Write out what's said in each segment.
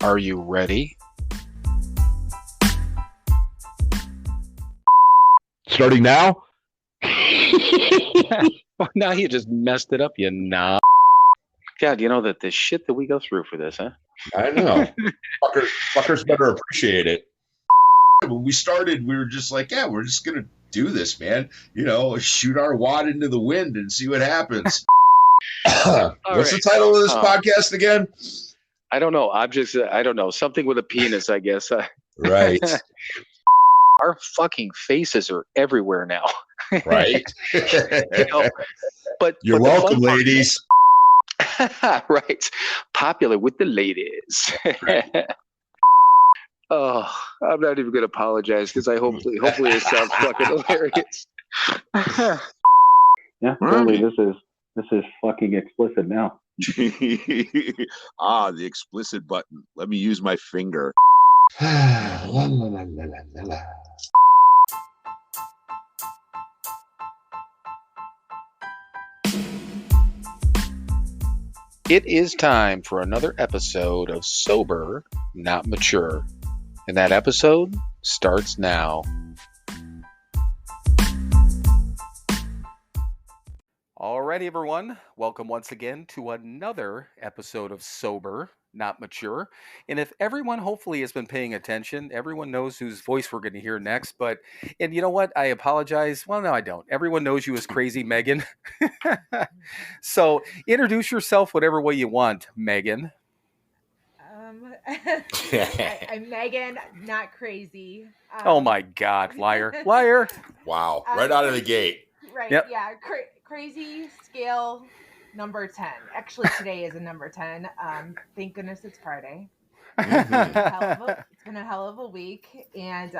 Are you ready? Starting now? Now you just messed it up, you knob. God, you know that the shit that we go through for this, huh? I know. Fuckers better appreciate it. When we started, we were just like, yeah, we're just going to do this, man. You know, shoot our wad into the wind and see what happens. What's the title of this podcast again? I don't know. I don't know. Something with a penis, I guess. Right. Our fucking faces are everywhere now. Right. But you're welcome, ladies. Right. Popular with the ladies. Right. Oh, I'm not even going to apologize because hopefully it sounds fucking hilarious. Yeah, totally. This is fucking explicit now. The explicit button. Let me use my finger. La, la, la, la, la, la. It is time for another episode of Sober, Not Mature. And that episode starts now. Alrighty, everyone. Welcome once again to another episode of Sober, Not Mature. And if everyone hopefully has been paying attention, everyone knows whose voice we're going to hear next. And you know what? I apologize. Well, no, I don't. Everyone knows you as Crazy Megan. So introduce yourself whatever way you want, Megan. I'm Megan, not crazy. Oh my God, liar. Wow, right out of the gate. Right, yep. Yeah, crazy scale number 10. Actually, today is a number 10. Thank goodness it's Friday. It's been a hell of a week. And so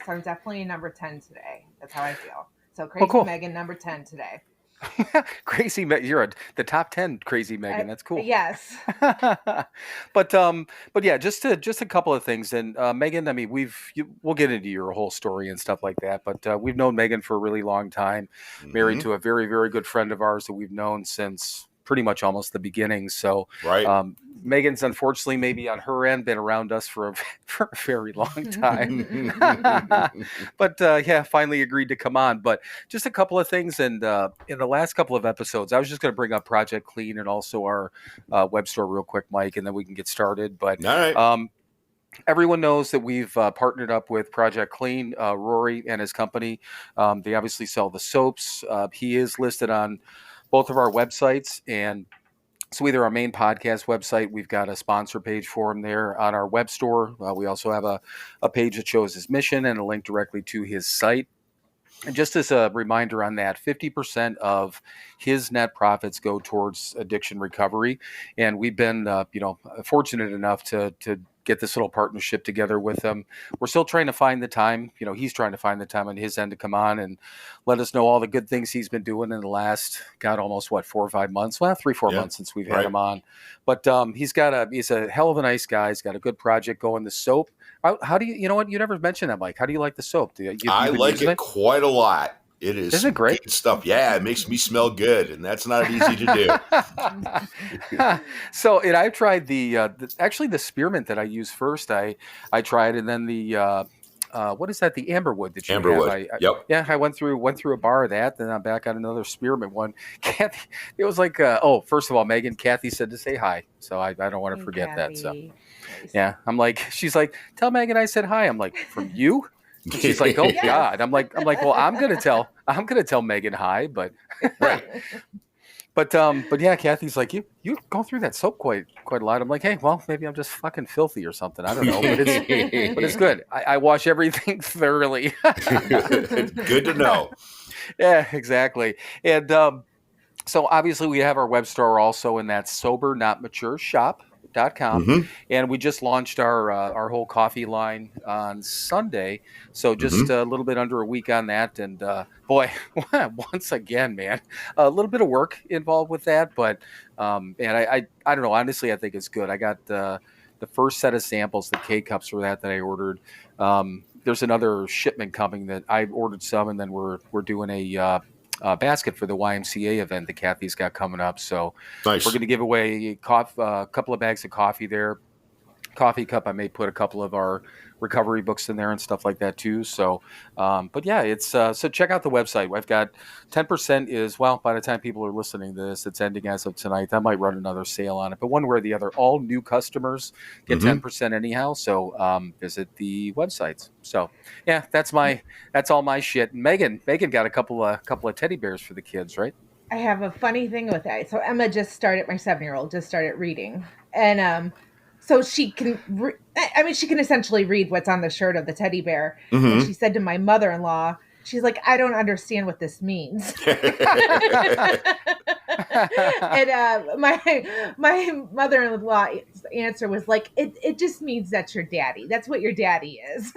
I'm definitely number 10 today. That's how I feel. So Crazy cool. Megan, number 10 today. Crazy Megan, you're the top 10 Crazy Megan. That's cool. Yes. But yeah, just a couple of things. And Megan, I mean, we'll get into your whole story and stuff like that. But we've known Megan for a really long time. Married to a very, very good friend of ours that we've known since pretty much almost the beginning. So right. Megan's unfortunately maybe on her end been around us for a very long time. But finally agreed to come on. But just a couple of things. And in the last couple of episodes, I was just going to bring up Project Clean and also our web store real quick, Mike, and then we can get started. But all right. Everyone knows that we've partnered up with Project Clean, Rory and his company. They obviously sell the soaps. He is listed on both of our websites, and so either our main podcast website, we've got a sponsor page for him there on our web store. We also have a page that shows his mission and a link directly to his site. And just as a reminder on that, 50% of his net profits go towards addiction recovery. And we've been, fortunate enough to get this little partnership together with him. We're still trying to find the time. He's trying to find the time on his end to come on and let us know all the good things he's been doing in the last, almost 4 or 5 months. Well, 3-4 months since we've had him on. But he's a hell of a nice guy. He's got a good project going. The soap. How do you know what? You never mentioned that, Mike. How do you like the soap? I like it quite a lot. It is. Isn't it great? Good stuff. Yeah, it makes me smell good, and that's not easy to do. So, and I've tried the spearmint that I used first. I tried, and then the what is that? The amberwood that you have. Yep. Yeah, I went through a bar of that. Then I'm back on another spearmint one. Kathy, it was like, first of all, Megan, Kathy said to say hi, so I don't want to forget Kathy. That. So, yeah, she's like, tell Megan I said hi. I'm like, from you? And she's like, oh Yes. God. I'm like, well, I'm gonna tell Megan hi, but right. But yeah, Kathy's like, you go through that soap quite a lot. I'm like, hey, well, maybe I'm just fucking filthy or something. I don't know, but it's good. I wash everything thoroughly. Good to know. Yeah, exactly. And so obviously we have our web store also, and that's SoberNotMature shop.com. And we just launched our whole coffee line on Sunday, so just a little bit under a week on that. And boy, once again, man, a little bit of work involved with that, but and I don't know, honestly, I think it's good. I got the first set of samples, the K-cups for that I ordered. There's another shipment coming that I ordered some, and then we're doing a basket for the YMCA event that Kathy's got coming up. So nice. We're going to give away a couple of bags of coffee there. coffee cup, I may put a couple of our recovery books in there and stuff like that too. So, but yeah, it's so check out the website. I've got 10% is, well, by the time people are listening to this, it's ending as of tonight. I might run another sale on it, but one way or the other, all new customers get 10% anyhow. So visit the websites. So yeah, that's all my shit. And Megan got a couple of teddy bears for the kids, right? I have a funny thing with that. So Emma just started, my 7-year-old just started reading, and so she can, she can essentially read what's on the shirt of the teddy bear. And she said to my mother-in-law, she's like, I don't understand what this means. And my mother-in-law's answer was like, it just means that's your daddy. That's what your daddy is.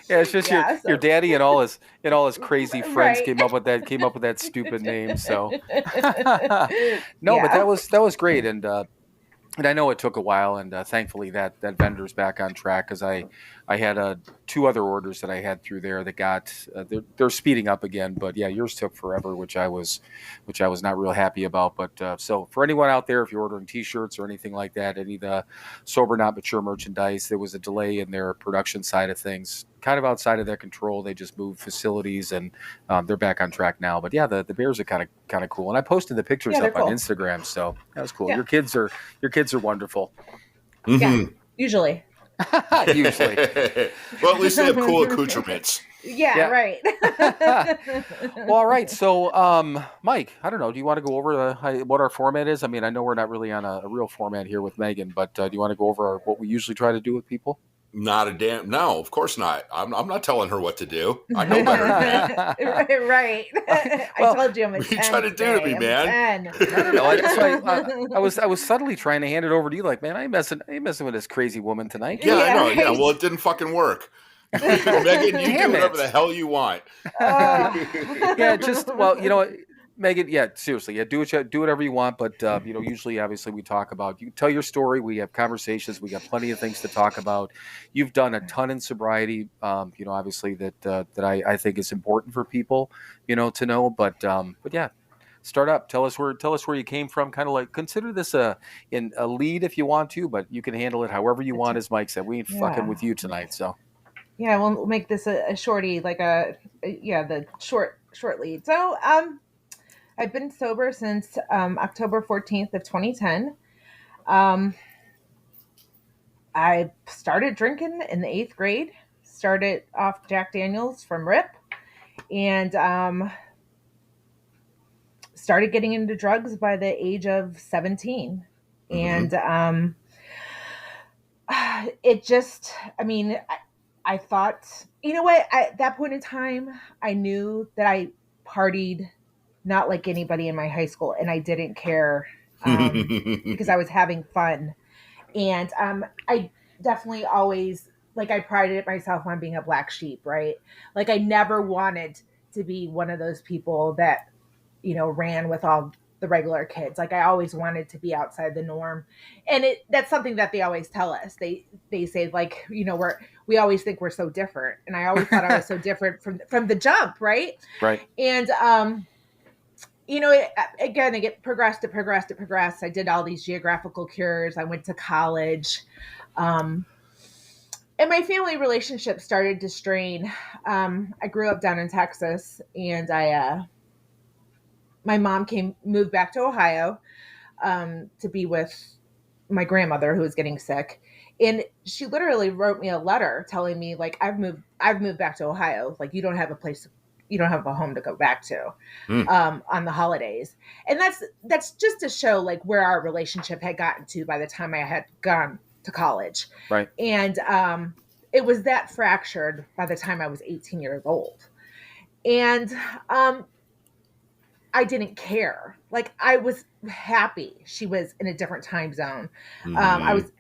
Yeah, it's just your daddy and all his crazy friends came up with that stupid name. So no, but that was great, and I know it took a while, and thankfully that vendor's back on track, because I had 2 other orders that I had through there that got they're speeding up again. But yeah, yours took forever, which I was not real happy about. But so for anyone out there, if you're ordering T-shirts or anything like that, any of the Sober Not Mature merchandise, there was a delay in their production side of things, kind of outside of their control. They just moved facilities, and they're back on track now. But yeah, the bears are kind of cool, and I posted the pictures up cool on Instagram, so that was cool. Yeah. Your kids are wonderful. Yeah, usually. Usually. Well, at least they have cool accoutrements. Yeah, right. Well, all right. So, Mike, I don't know. Do you want to go over what our format is? I mean, I know we're not really on a real format here with Megan, but do you want to go over what we usually try to do with people? Not a damn. No, of course not. I'm not telling her what to do. I know better than that. Right. Well, I told you I'm a 10. What are you trying to do to me, man? I don't know. That's why I was subtly trying to hand it over to you. Like, man, I ain't messing with this crazy woman tonight. Yeah, I know. Right. Yeah, well, it didn't fucking work. Megan, you do whatever the hell you want. Yeah, just, well, you know, Megan, yeah, seriously, yeah, do whatever you want, but usually, obviously, we talk about, you tell your story, we have conversations, we got plenty of things to talk about. You've done a ton in sobriety, obviously that I think is important for people, to know, but yeah. Start up. Tell us where you came from. Kind of like, consider this a lead if you want to, but you can handle it however you want. As Mike said, we ain't fucking with you tonight. So yeah, we'll make this a shorty, like the short lead. So I've been sober since October 14th of 2010. I started drinking in the 8th grade. Started off Jack Daniels from Rip, and started getting into drugs by the age of 17. And it just, I thought, you know what, at that point in time, I knew that I partied not like anybody in my high school, and I didn't care because I was having fun. And I definitely always, like, I prided myself on being a black sheep, right? Like, I never wanted to be one of those people that, ran with all the regular kids. Like, I always wanted to be outside the norm. And that's something that they always tell us. They say, like, we always think we're so different. And I always thought I was so different from the jump, right? Right. And again, it progressed. I did all these geographical cures. I went to college. And my family relationship started to strain. I grew up down in Texas, and my mom moved back to Ohio to be with my grandmother, who was getting sick. And she literally wrote me a letter telling me, like, I've moved back to Ohio. Like, you don't have a home to go back to on the holidays. And that's just to show, like, where our relationship had gotten to by the time I had gone to college. Right. And it was that fractured by the time I was 18 years old. And I didn't care. Like, I was happy she was in a different time zone. It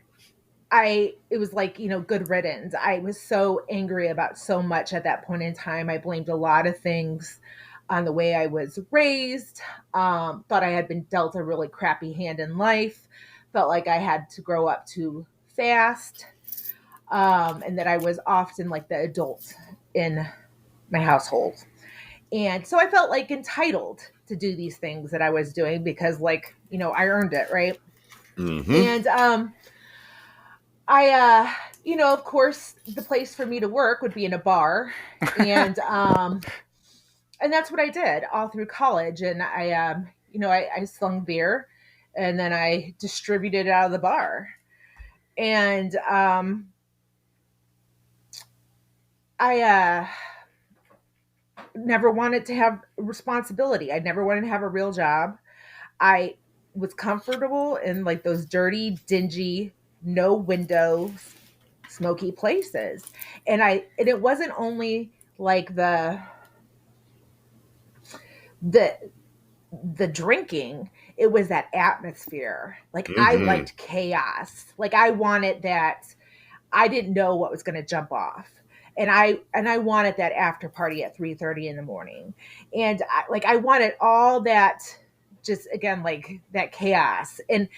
was like, good riddance. I was so angry about so much at that point in time. I blamed a lot of things on the way I was raised. Thought I had been dealt a really crappy hand in life. Felt like I had to grow up too fast. And that I was often like the adult in my household. And so I felt like entitled to do these things that I was doing because, like, I earned it, right? Mm-hmm. And of course, the place for me to work would be in a bar, and that's what I did all through college. And I slung beer, and then I distributed it out of the bar. And I never wanted to have responsibility. I never wanted to have a real job. I was comfortable in like those dirty, dingy, no windows, smoky places. And it wasn't only like the the drinking, it was that atmosphere. Like I Mm-hmm. liked chaos. Like I wanted that. I didn't know what was going to jump off. And I wanted that after party at 3:30 in the morning. And I wanted all that, just again, like that chaos. And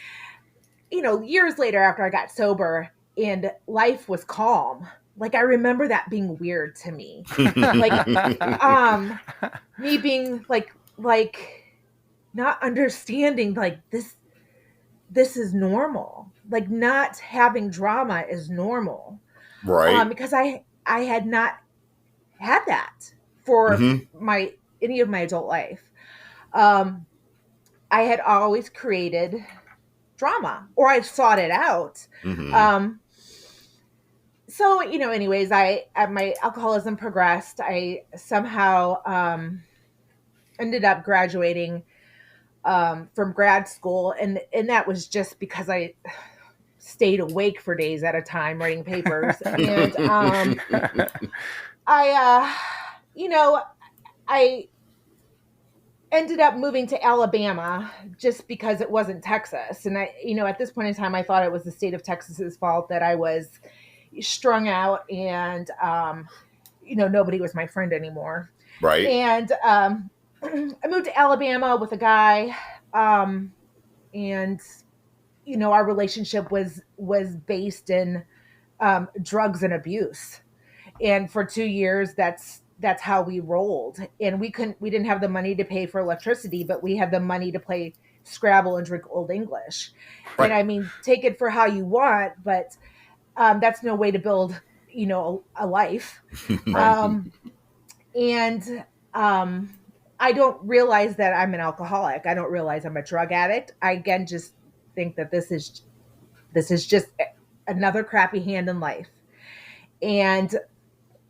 years later, after I got sober and life was calm, like I remember that being weird to me. Like me being like not understanding, like this is normal. Like not having drama is normal. Right. Because I had not had that for Mm-hmm. my any of my adult life. Um, I had always created drama, or I sought it out. Mm-hmm. Um, so anyways, my alcoholism progressed. I somehow ended up graduating from grad school, and that was just because I stayed awake for days at a time writing papers. And I I ended up moving to Alabama just because it wasn't Texas. And at this point in time, I thought it was the state of Texas's fault that I was strung out, and nobody was my friend anymore. Right. And I moved to Alabama with a guy, and our relationship was based in drugs and abuse. And for 2 years, that's how we rolled. And we didn't have the money to pay for electricity, but we had the money to play Scrabble and drink Old English. Right. And I mean, take it for how you want, but that's no way to build a life. And I don't realize that I'm an alcoholic. I don't realize I'm a drug addict. I again just think that this is just another crappy hand in life. And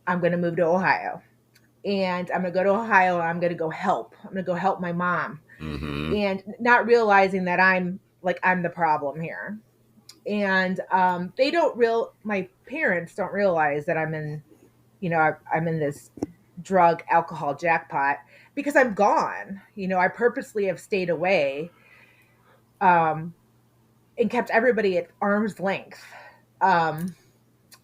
I'm going to move to Ohio. And I'm going to go to Ohio, and I'm going to go help. I'm going to go help my mom. Mm-hmm. And not realizing that I'm the problem here. And my parents don't realize that I'm in this drug alcohol jackpot, because I'm gone. I purposely have stayed away, and kept everybody at arm's length. And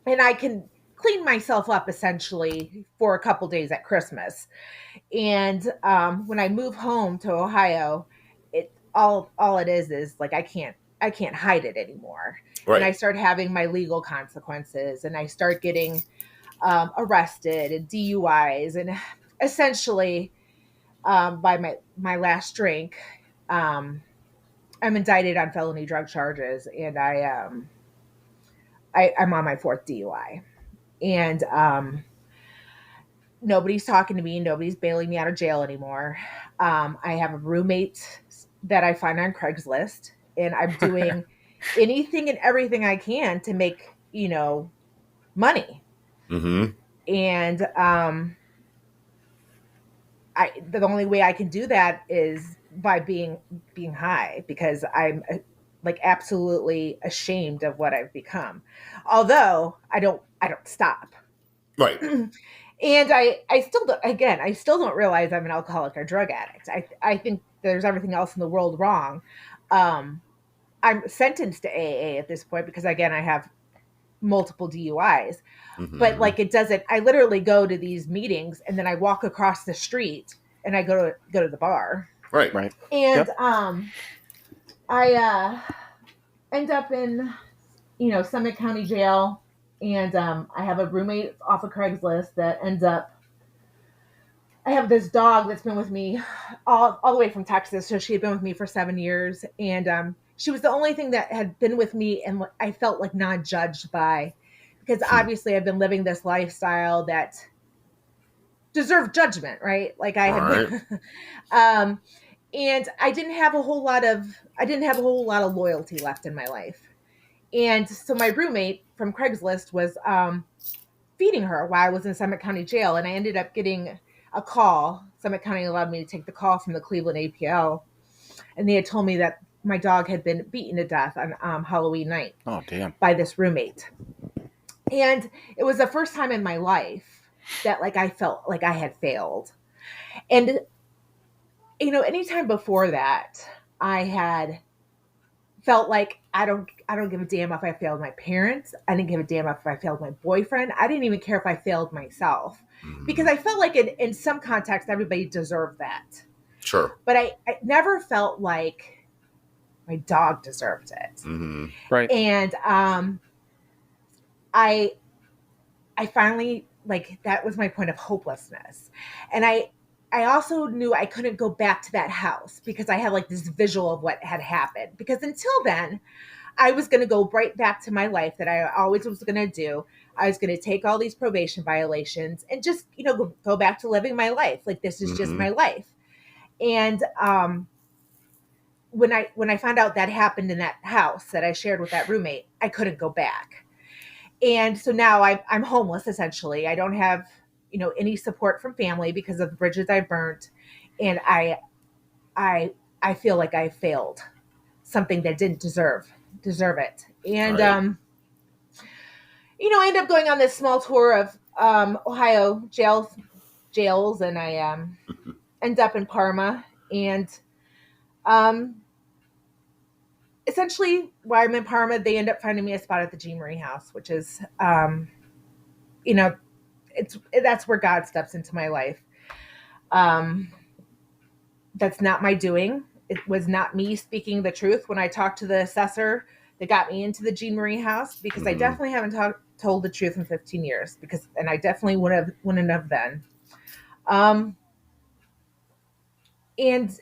I can clean myself up essentially for a couple days at Christmas. And when I move home to Ohio, all it is like I can't hide it anymore. Right. And I start having my legal consequences, and I start getting arrested and DUIs, and essentially by my last drink, I'm indicted on felony drug charges, and I'm on my fourth DUI. And nobody's talking to me. Nobody's bailing me out of jail anymore. I have a roommate that I find on Craigslist, and I'm doing anything and everything I can to make money. Mm-hmm. And the only way I can do that is by being high, because I'm like absolutely ashamed of what I've become. Although I don't stop. Right. And I still don't realize I'm an alcoholic or drug addict. I think there's everything else in the world wrong. I'm sentenced to AA at this point because again I have multiple DUIs. Mm-hmm. But like it doesn't. I literally go to these meetings, and then I walk across the street, and I go to the bar. Right. Right. And Yep. I end up in Summit County Jail, and I have a roommate off of Craigslist that ends up. I have this dog that's been with me all the way from Texas, so she had been with me for 7 years, and she was the only thing that had been with me and I felt like non-judged by, because obviously I've been living this lifestyle that deserved judgment, right? Like I All had right. been, and I didn't have a whole lot of loyalty left in my life. And so my roommate from Craigslist was feeding her while I was in Summit County Jail, and I ended up getting a call. Summit County allowed me to take the call from the Cleveland APL, and they had told me that my dog had been beaten to death on Halloween night Oh, damn. by this roommate. And it was the first time in my life that like I felt like I had failed. And anytime before that, I had felt like I don't give a damn if I failed my parents. I didn't give a damn if I failed my boyfriend. I didn't even care if I failed myself, because I felt like in some context everybody deserved that. Sure. But I never felt like my dog deserved it. Mm-hmm. Right. And I finally, like, that was my point of hopelessness. And I also knew I couldn't go back to that house because I had like this visual of what had happened. Because until then, I was going to go right back to my life that I always was going to do. I was going to take all these probation violations and just, go back to living my life. Like, this is just my life. And when I found out that happened in that house that I shared with that roommate, I couldn't go back. And so now I'm homeless, essentially. I don't have, any support from family because of the bridges I burnt. And I feel like I failed something that didn't deserve it. And, Right. I ended up going on this small tour of Ohio jails, and I end up in Parma. And essentially, while I'm in Parma, they end up finding me a spot at the Jean Marie House, which is, that's where God steps into my life. That's not my doing. It was not me speaking the truth when I talked to the assessor that got me into the Jean Marie House, because I definitely haven't told the truth in 15 years, and I definitely wouldn't have then. I ended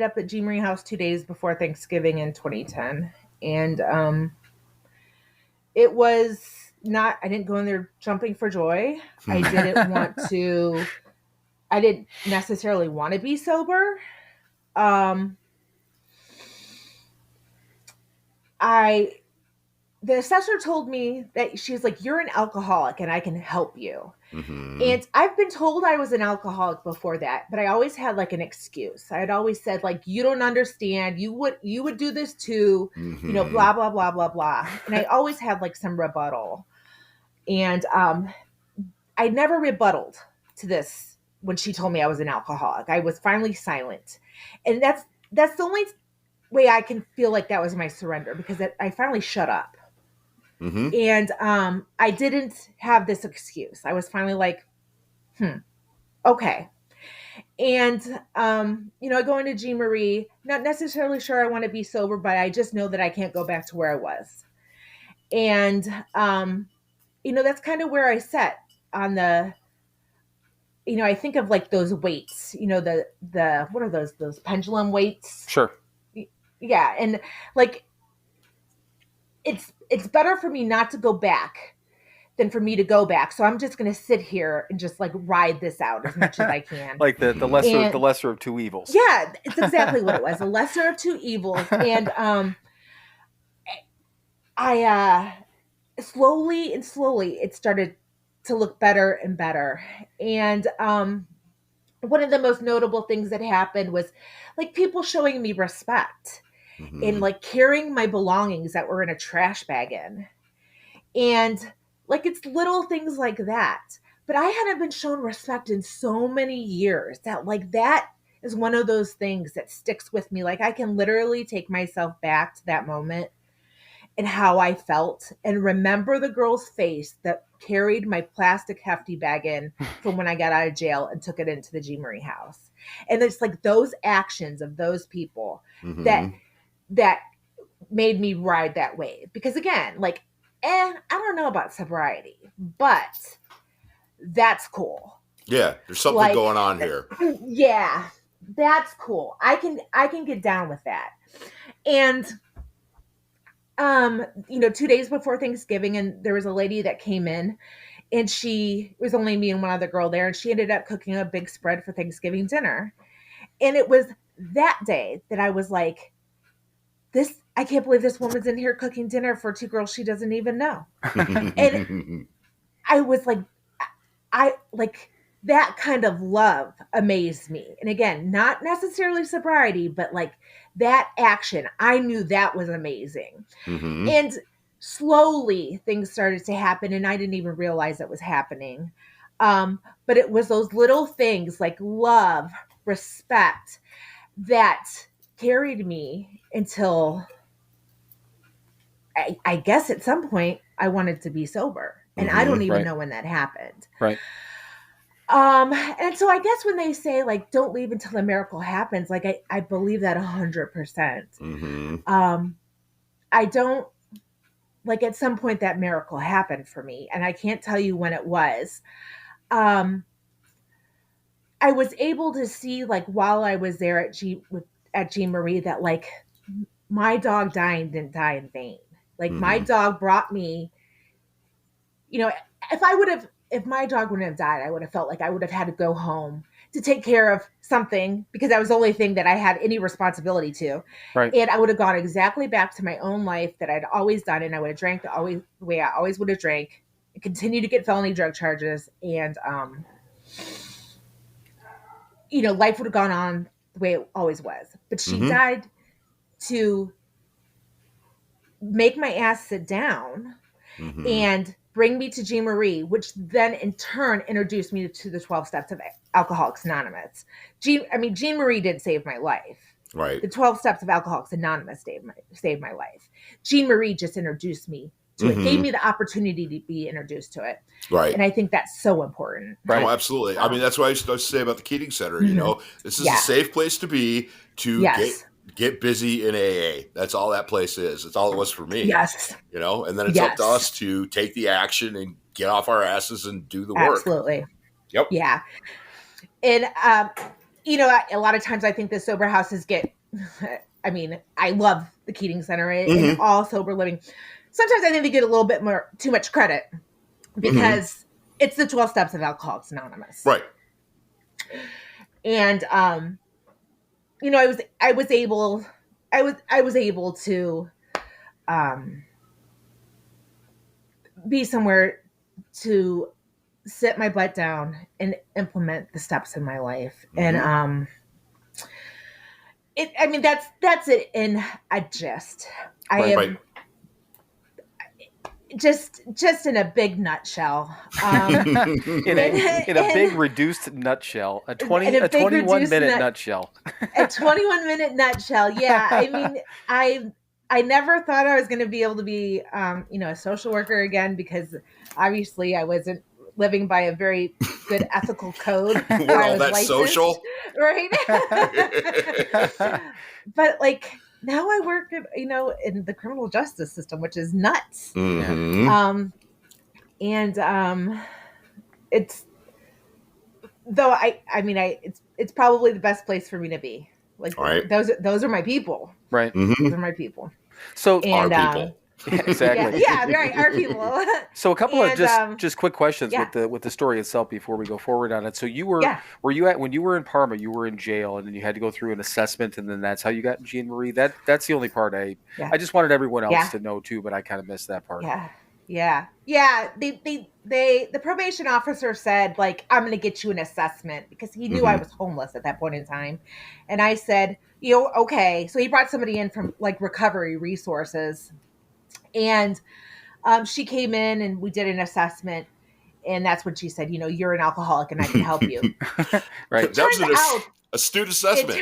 up at Jean Marie House 2 days before Thanksgiving in 2010, and it was not. I didn't go in there jumping for joy. I didn't necessarily want to be sober. The assessor told me that she's like, you're an alcoholic and I can help you. And I've been told I was an alcoholic before that, but I always had like an excuse. I had always said, like, you don't understand. You would do this too, blah, blah, blah, blah, blah. And I always had like some rebuttal. And I never rebutted to this when she told me I was an alcoholic. I was finally silent. And that's the only way I can feel like that was my surrender, because I finally shut up. And I didn't have this excuse. I was finally like, okay. And, I go into Jean Marie, not necessarily sure I want to be sober, but I just know that I can't go back to where I was. And, that's kind of where I sat on the, I think of like those weights, the what are those pendulum weights? Sure. Yeah. And like, it's better for me not to go back than for me to go back. So I'm just going to sit here and just like ride this out as much as I can. Like the lesser of two evils. Yeah, it's exactly what it was. The lesser of two evils. And I slowly it started to look better and better. And one of the most notable things that happened was like people showing me respect and like carrying my belongings that were in a trash bag in. And like, it's little things like that. But I hadn't been shown respect in so many years that like that is one of those things that sticks with me. Like, I can literally take myself back to that moment and how I felt and remember the girl's face that carried my plastic hefty bag in from when I got out of jail and took it into the Jean Marie House. And it's like those actions of those people that made me ride that wave. Because again, like, I don't know about sobriety, but that's cool. Yeah, there's something Like, going on here. Yeah, that's cool. I can get down with that. And 2 days before Thanksgiving, and there was a lady that came in, and it was only me and one other girl there, and she ended up cooking a big spread for Thanksgiving dinner. And it was that day that I was like, I can't believe this woman's in here cooking dinner for two girls she doesn't even know. And I was like, I like that kind of love amazed me. And again, not necessarily sobriety, but like that action, I knew that was amazing. Mm-hmm. And slowly things started to happen, and I didn't even realize it was happening. But it was those little things like love, respect that carried me until I guess at some point I wanted to be sober. And I don't even know when that happened. Right. And so I guess when they say like, don't leave until the miracle happens, like I believe that 100%. Mm-hmm. I don't, like at some point that miracle happened for me, and I can't tell you when it was. I was able to see, like, while I was there at Jean Marie, that like my dog dying didn't die in vain. Like my dog brought me, if my dog wouldn't have died, I would have felt like I would have had to go home to take care of something, because that was the only thing that I had any responsibility to. Right. And I would have gone exactly back to my own life that I'd always done. And I would have drank the way I always would have drank, and continue to get felony drug charges. And, life would have gone on the way it always was. But she died to make my ass sit down and bring me to Jean Marie, which then in turn introduced me to the 12 steps of Alcoholics Anonymous. Jean Marie did save my life. Right. The 12 steps of Alcoholics Anonymous saved my life. Jean Marie just introduced me to it, gave me the opportunity to be introduced to it. Right. And I think that's so important. Right. Oh, absolutely. I mean, that's what I used to say about the Keating Center. This is a safe place to be to get busy in AA. That's all that place is. It's all it was for me. Yes. And then it's up to us to take the action and get off our asses and do the work. Absolutely. Yep. Yeah. And, a lot of times I think the sober houses I love the Keating Center and all sober living. Sometimes I think they get a little bit too much credit because it's the 12 steps of Alcoholics Anonymous. Right. And, I was able to, be somewhere to sit my butt down and implement the steps in my life. And, that's it in a gist. Just in a big nutshell. In a big reduced nutshell, a 21-minute nutshell. A 21-minute nutshell. Yeah. I never thought I was going to be able to be, a social worker again, because obviously I wasn't living by a very good ethical code. We're all that licensed, social. Right. But like, now I work in the criminal justice system, which is nuts. It's, though it's probably the best place for me to be. Like, right. Those are my people. Right. Those are my people. So our people. Exactly. Yeah, right. Our people. So a couple of just quick questions with the story itself before we go forward on it. So were you when you were in Parma, you were in jail, and then you had to go through an assessment, and then that's how you got in Jean Marie. That's the only part I just wanted everyone else to know too, but I kind of missed that part. Yeah. The probation officer said, like, I'm going to get you an assessment, because he knew I was homeless at that point in time. And I said, okay. So he brought somebody in from like Recovery Resources, and she came in and we did an assessment. And that's when she said, you're an alcoholic and I can help you. Right. That was an astute assessment.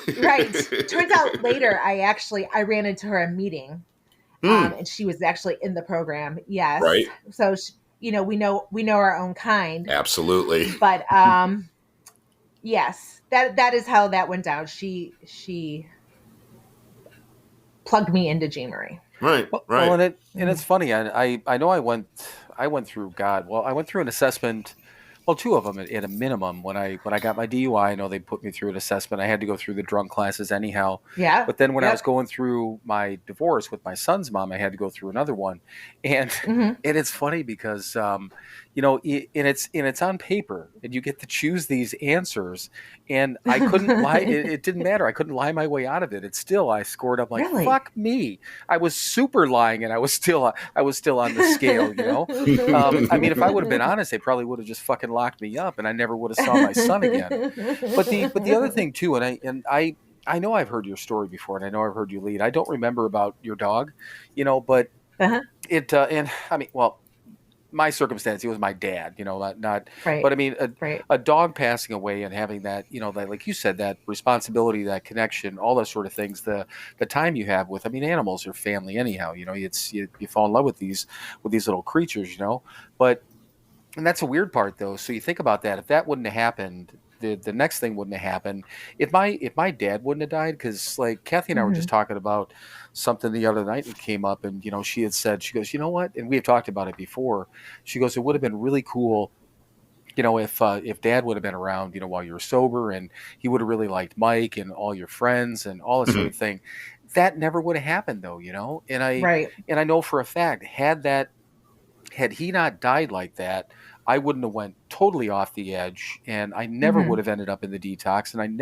Turns out later, I ran into her at a meeting. And she was actually in the program. Yes. Right. So, we know our own kind. Absolutely. But, yes, that is how that went down. She plugged me into Jean Marie. Right. Well, and it's funny. I know I went through I went through an assessment Well, two of them at a minimum. When I got my DUI, I know they put me through an assessment. I had to go through the drunk classes anyhow. Yeah. But then when I was going through my divorce with my son's mom, I had to go through another one, and and it's funny because you know, it's on paper, and you get to choose these answers, and I couldn't lie. It didn't matter. I couldn't lie my way out of it. It's still I scored up like Really? fuck me. I was super lying, and I was still on the scale. You know, I mean, if I would have been honest, they probably would have just fucking locked me up, and I never would have saw my son again. But the other thing too, and I know I've heard your story before, and I know I've heard you lead. I don't remember about your dog, you know, but it and I mean, well, my circumstance, he was my dad, you know, not right. but I mean, right. a dog passing away and having that, you know, that, like you said, that responsibility, that connection, all those sort of things, the time you have with, I mean, animals are family anyhow, you know, you fall in love with these little creatures, you know, but, and that's a weird part though. So you think about that, if that wouldn't have happened, the next thing wouldn't have happened. If my dad wouldn't have died, because like Kathy and I were just talking about something the other night that came up, and you know, she had said, she goes, you know what, and we have talked about it before. She goes, it would have been really cool, you know, if Dad would have been around, you know, while you were sober, and he would have really liked Mike and all your friends and all this sort of thing. That never would have happened though, you know. And I know for a fact, had he not died like that, I wouldn't have went totally off the edge, and I never would have ended up in the detox. And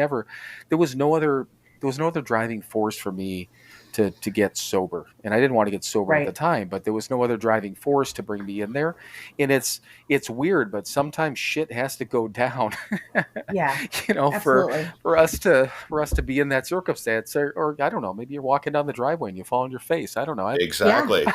there was no other driving force for me to get sober. And I didn't want to get sober at the time, but there was no other driving force to bring me in there. And it's weird, but sometimes shit has to go down. Yeah. You know, absolutely. for us to be in that circumstance, or I don't know, maybe you're walking down the driveway and you fall on your face. I don't know. Exactly.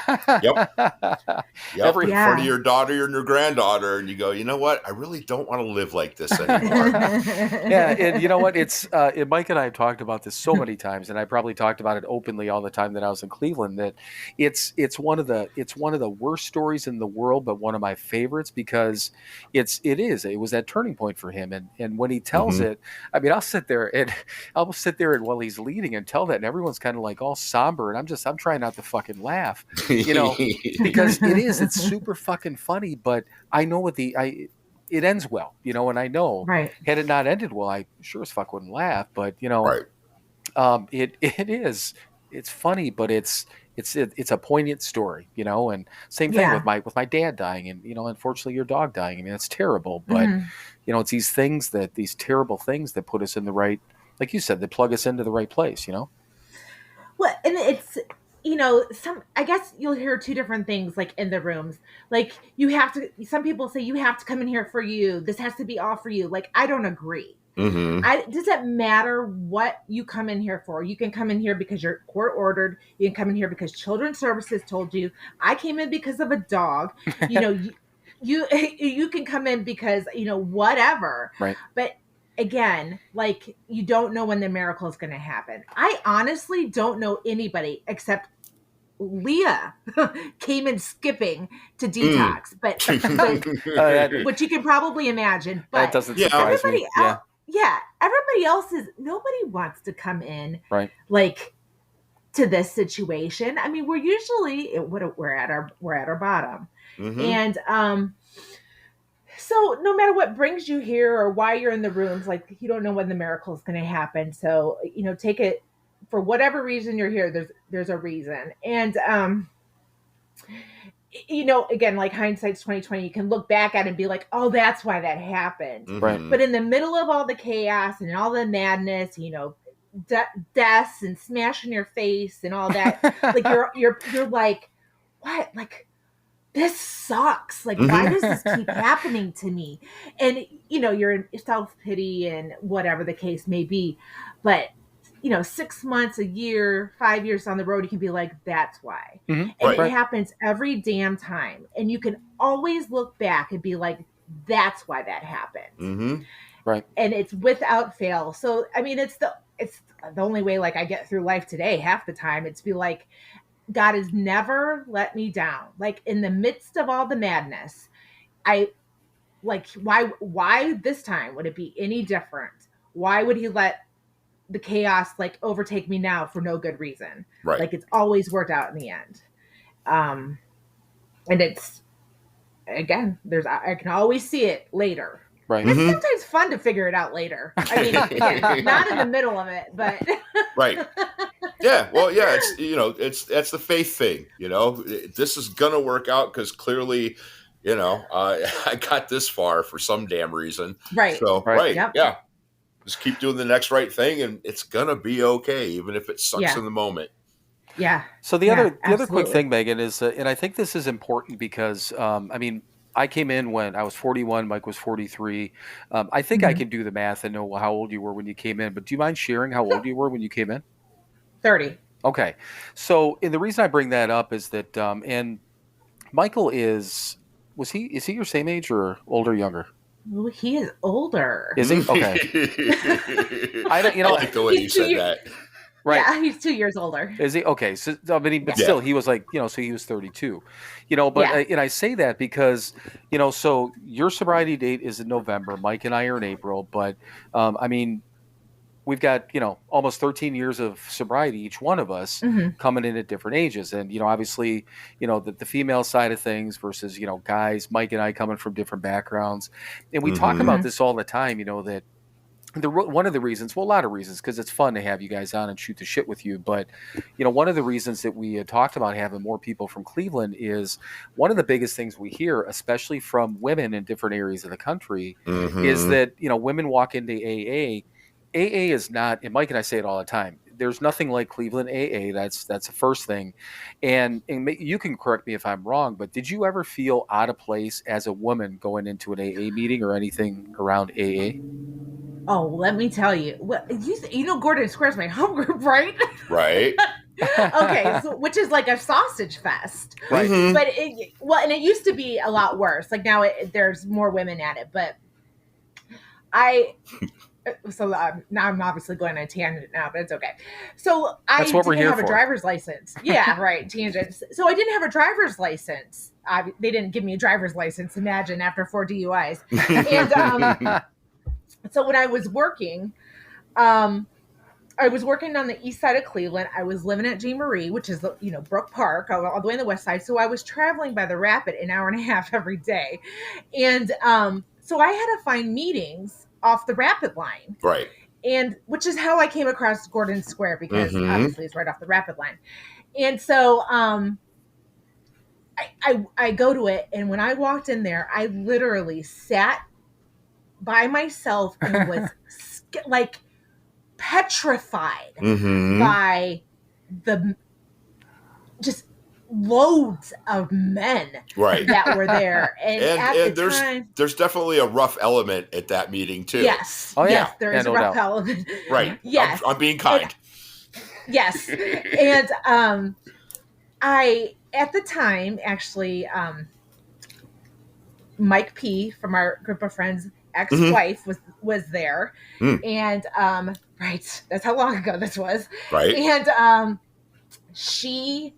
Yep. In front of your daughter and your granddaughter, and you go, you know what? I really don't want to live like this anymore. Yeah, and you know what? It's Mike and I have talked about this so many times, and I probably talked about it openly all the time that I was in Cleveland. That it's one of the worst stories in the world, but one of my favorites, because it was that turning point for him. And when he tells it, I mean, I'll sit there and while he's leading and tell that, and everyone's kind of like all somber, and I'm trying not to fucking laugh, you know, because it's super fucking funny. But I know it ends well, you know, and I know had it not ended well, I sure as fuck wouldn't laugh. But you know, it's funny, but it's a poignant story, you know. And same thing with my dad dying, and you know, unfortunately your dog dying. I mean, it's terrible, but you know, it's these terrible things that put us in the right, like you said, that plug us into the right place, you know. Well, and it's, you know, I guess you'll hear two different things like in the rooms. Like some people say you have to come in here for you. This has to be all for you. Like, I don't agree. Does it matter what you come in here for? You can come in here because you're court ordered. You can come in here because Children's Services told you. I came in because of a dog. You know, you can come in because, you know, whatever. Right. But again, like, you don't know when the miracle is going to happen. I honestly don't know anybody except Leah came in skipping to detox, but which you can probably imagine. But that doesn't surprise me. Everybody else nobody wants to come in like to this situation. I mean, we're at our bottom, and so no matter what brings you here or why you're in the rooms, like, you don't know when the miracle is going to happen. So, you know, take it for whatever reason you're here. There's a reason, and you know, again, like, hindsight's 2020. You can look back at it and be like, oh, that's why that happened. Right. But in the middle of all the chaos and all the madness, you know, deaths and smashing your face and all that, like, you're like, what? Like, this sucks. Like, why does this keep happening to me? And, you know, you're in self-pity and whatever the case may be. But, you know, 6 months, a year, 5 years down the road, you can be like, that's why. And it happens every damn time. And you can always look back and be like, that's why that happened. Right. And it's without fail. So, I mean, it's the only way, like, I get through life today half the time. It's be like, God has never let me down. Like, in the midst of all the madness, why this time would it be any different? Why would he let the chaos, like, overtake me now for no good reason? Right. Like, it's always worked out in the end. And again, I can always see it later. Right. It's sometimes fun to figure it out later. I mean, again, not in the middle of it, but right. Yeah. Well, yeah. It's that's the faith thing. This is gonna work out because clearly, I got this far for some damn reason. Right. So Right. Yep. Yeah. Just keep doing the next right thing, and it's gonna be okay, even if it sucks in the moment. Yeah. So the other quick absolutely. thing, Megan, is, and I think this is important because, I mean, I came in when I was 41, Mike was 43. I think I can do the math and know how old you were when you came in, but do you mind sharing how old you were when you came in? 30. Okay. So, and the reason I bring that up is that, and Michael is he your same age or older or younger? Well, he is older. Is he? Okay. I don't, I like the way you said that. Right. Yeah, he's 2 years older. Is he? Okay. So, but still, he was like, so he was 32, but, and I say that because, so your sobriety date is in November. Mike and I are in April, but, I mean, we've got, almost 13 years of sobriety, each one of us coming in at different ages. And, obviously, the female side of things versus, guys, Mike and I coming from different backgrounds. And we talk about this all the time, that one of the reasons, well, a lot of reasons, because it's fun to have you guys on and shoot the shit with you. But, one of the reasons that we had talked about having more people from Cleveland is one of the biggest things we hear, especially from women in different areas of the country, is that, women walk into AA. AA is not, and Mike and I say it all the time, there's nothing like Cleveland AA. That's the first thing. And you can correct me if I'm wrong, but did you ever feel out of place as a woman going into an AA meeting or anything around AA? Oh, let me tell you. Well, Gordon Square's my home group, right? Right. Okay, so which is like a sausage fest, right? But and it used to be a lot worse. Like now, there's more women at it. But now I'm obviously going on a tangent now, but it's okay. So I didn't have a driver's license. Yeah, right. Tangents. So I didn't have a driver's license. They didn't give me a driver's license. Imagine after 4 DUIs. And so when I was working, I was working on the east side of Cleveland. I was living at Jean Marie, which is, Brook Park, all the way on the west side. So I was traveling by the Rapid an hour and a half every day. And so I had to find meetings off the Rapid line. Right. And which is how I came across Gordon Square, because obviously it's right off the Rapid line. And so I go to it. And when I walked in there, I literally sat by myself and was like petrified by the just loads of men that were there. And there's definitely a rough element at that meeting too. Yes. Oh, yeah. Yes, there is a rough element. Right. Yes. I'm being kind. Yes. And I, at the time, actually, Mike P. from our group of friends, ex-wife was there. And right, that's how long ago this was. Right. And she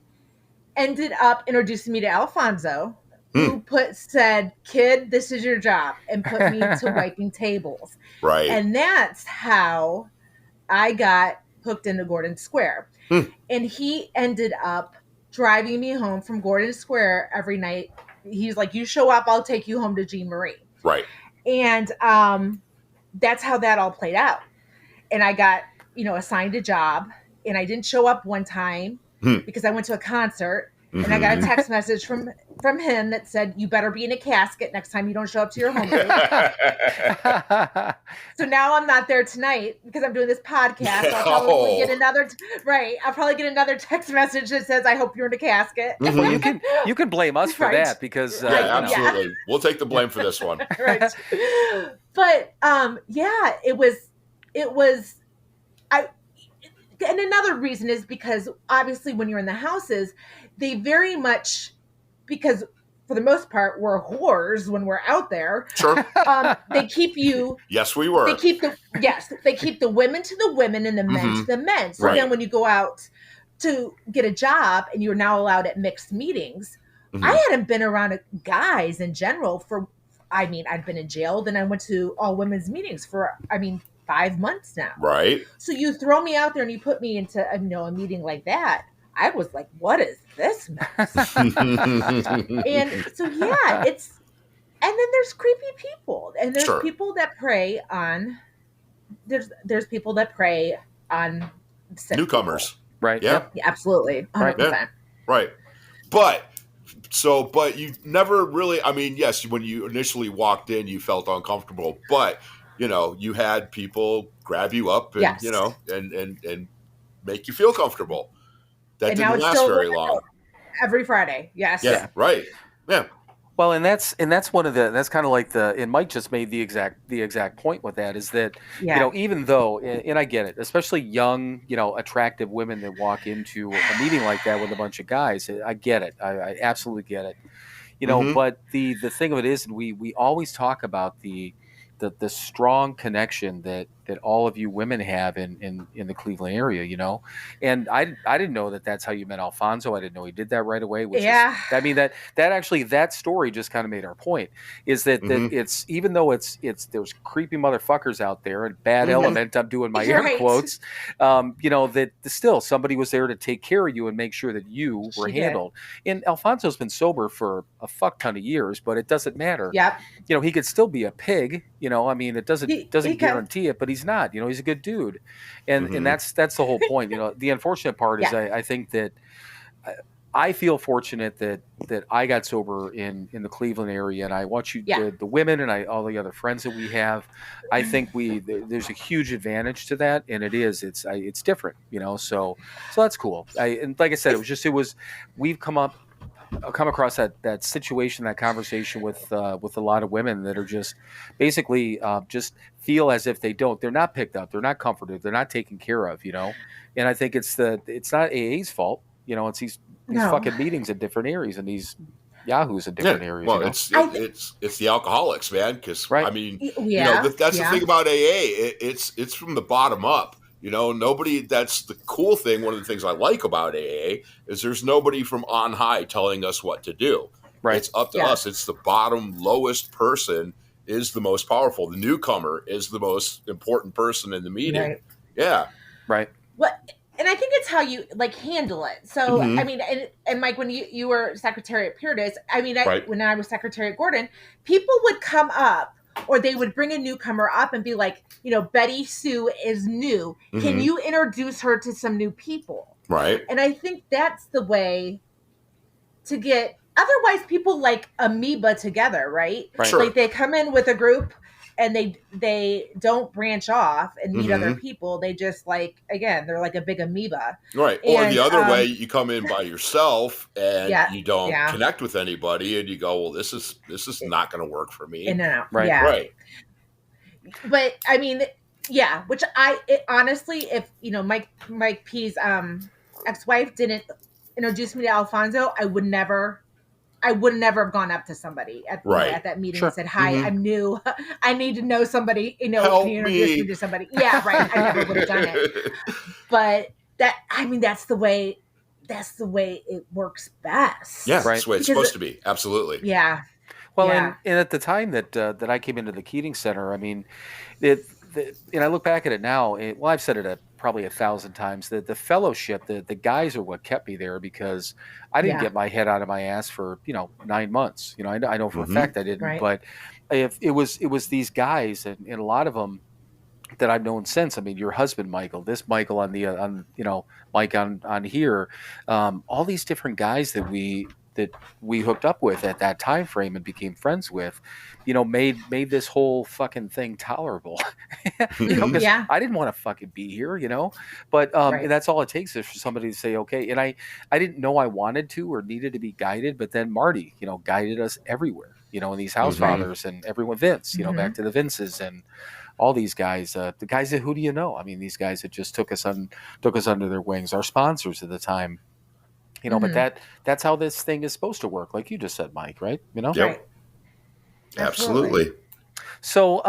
ended up introducing me to Alfonso, who said, "Kid, this is your job," and put me to wiping tables. Right. And that's how I got hooked into Gordon Square. And he ended up driving me home from Gordon Square every night. He's like, "You show up, I'll take you home to Jean Marie." Right. And that's how that all played out. And I got, assigned a job, and I didn't show up one time because I went to a concert, and I got a text message from him that said, "You better be in a casket next time you don't show up to your home group." So now I'm not there tonight because I'm doing this podcast. I'll probably get I'll probably get another text message that says, "I hope you're in a casket." Well, you can blame us for that because absolutely. We'll take the blame for this one. Right. But it was and another reason is because obviously when you're in the houses, they very much, because for the most part we're whores when we're out there. Sure. They keep you. Yes, we were. They keep the women to the women and the men to the men. So then when you go out to get a job and you're now allowed at mixed meetings, I hadn't been around guys in general I'd been in jail. Then I went to all women's meetings for 5 months now. Right. So you throw me out there and you put me into a meeting like that. I was like, what is this mess? And so And then there's creepy people, and there's Sure. people that prey on. There's people that prey on sick Newcomers. people. Right. Yeah. Yep. Yeah, absolutely, 100%. Yeah. Right. But you never really, I mean, yes, when you initially walked in, you felt uncomfortable, but you had people grab you up and, Yes. and make you feel comfortable. That And now didn't it's last still very long. every Friday. Yes. Yeah. Right. Yeah. Well, and that's one of that's kind of like and Mike just made the exact point with that, is that Yeah. even though, and I get it, especially young attractive women that walk into a meeting like that with a bunch of guys, I get it, I absolutely get it, Mhm. but the thing of it is, and we always talk about the strong connection that all of you women have in the Cleveland area, and I didn't know that that's how you met Alfonso. I didn't know he did that right away. Which Yeah. is, I mean, that actually, that story just kind of made our point, is that it's, even though it's there's creepy motherfuckers out there and bad element, I'm doing my air Right. quotes, that still somebody was there to take care of you and make sure that you were She did. handled. And Alfonso's been sober for a fuck ton of years, but it doesn't matter. Yep. He could still be a pig, I mean, it doesn't He guarantee it, but he's not, he's a good dude. And that's the whole point. The unfortunate part is, I think that I feel fortunate that I got sober in the Cleveland area, and I want you, the women and all the other friends that we have, I think there's a huge advantage to that, and it's different, so that's cool. And like I said, we've come across that situation, that conversation with a lot of women that are just basically just feel as if they're not picked up, they're not comforted, they're not taken care of, and I think it's not AA's fault, it's these fucking meetings in different areas and these yahoos in different areas. Well, it's the alcoholics, man, because right. I mean, that's the thing about AA. It's from the bottom up. Nobody. That's the cool thing. One of the things I like about AA is there's nobody from on high telling us what to do. Right. It's up to us. It's the bottom lowest person is the most powerful. The newcomer is the most important person in the meeting. Right. Yeah. Right. Well, and I think it's how you handle it. So I mean, and Mike, when you were secretary at Paradise, I mean, when I was secretary at Gordon, people would come up, or they would bring a newcomer up and be like, Betty Sue is new. Can you introduce her to some new people? Right. And I think that's the way to get. Otherwise, people like amoeba together, right? Sure. Like they come in with a group and they don't branch off and meet other people. They just they're like a big amoeba. Right. Or the other way, you come in by yourself and you don't connect with anybody, and you go, well, this is not going to work for me. No. Right. Yeah. Right. But I mean, which honestly, if Mike P's ex-wife didn't introduce me to Alfonso, I would never have gone up to somebody at that meeting and said, hi, I'm new. I need to know somebody, Help can you introduce me to somebody? Yeah, right. I never would have done it. But that's the way it works best. Yeah, that's the way it's supposed to be. Absolutely. Yeah. Well, and at the time that I came into the Keating Center, I mean, and I look back at it now, I've said it probably 1,000 times, that the fellowship, the guys are what kept me there, because I didn't get my head out of my ass for 9 months. I know for a fact I didn't, but if it was these guys, and a lot of them that I've known since. I mean, your husband, Michael, this Michael on the Mike on here, all these different guys that we hooked up with at that time frame and became friends with, made this whole fucking thing tolerable. Because I didn't want to fucking be here, but and that's all it takes is for somebody to say okay. And I didn't know I wanted to or needed to be guided, but then Marty, guided us everywhere, in these house fathers and everyone, Vince, back to the Vinces and all these guys, the guys that, who do you know? I mean, these guys that just took us under their wings, our sponsors at the time, but that's how this thing is supposed to work. Like you just said, Mike, right? Yep. Right. Absolutely. So,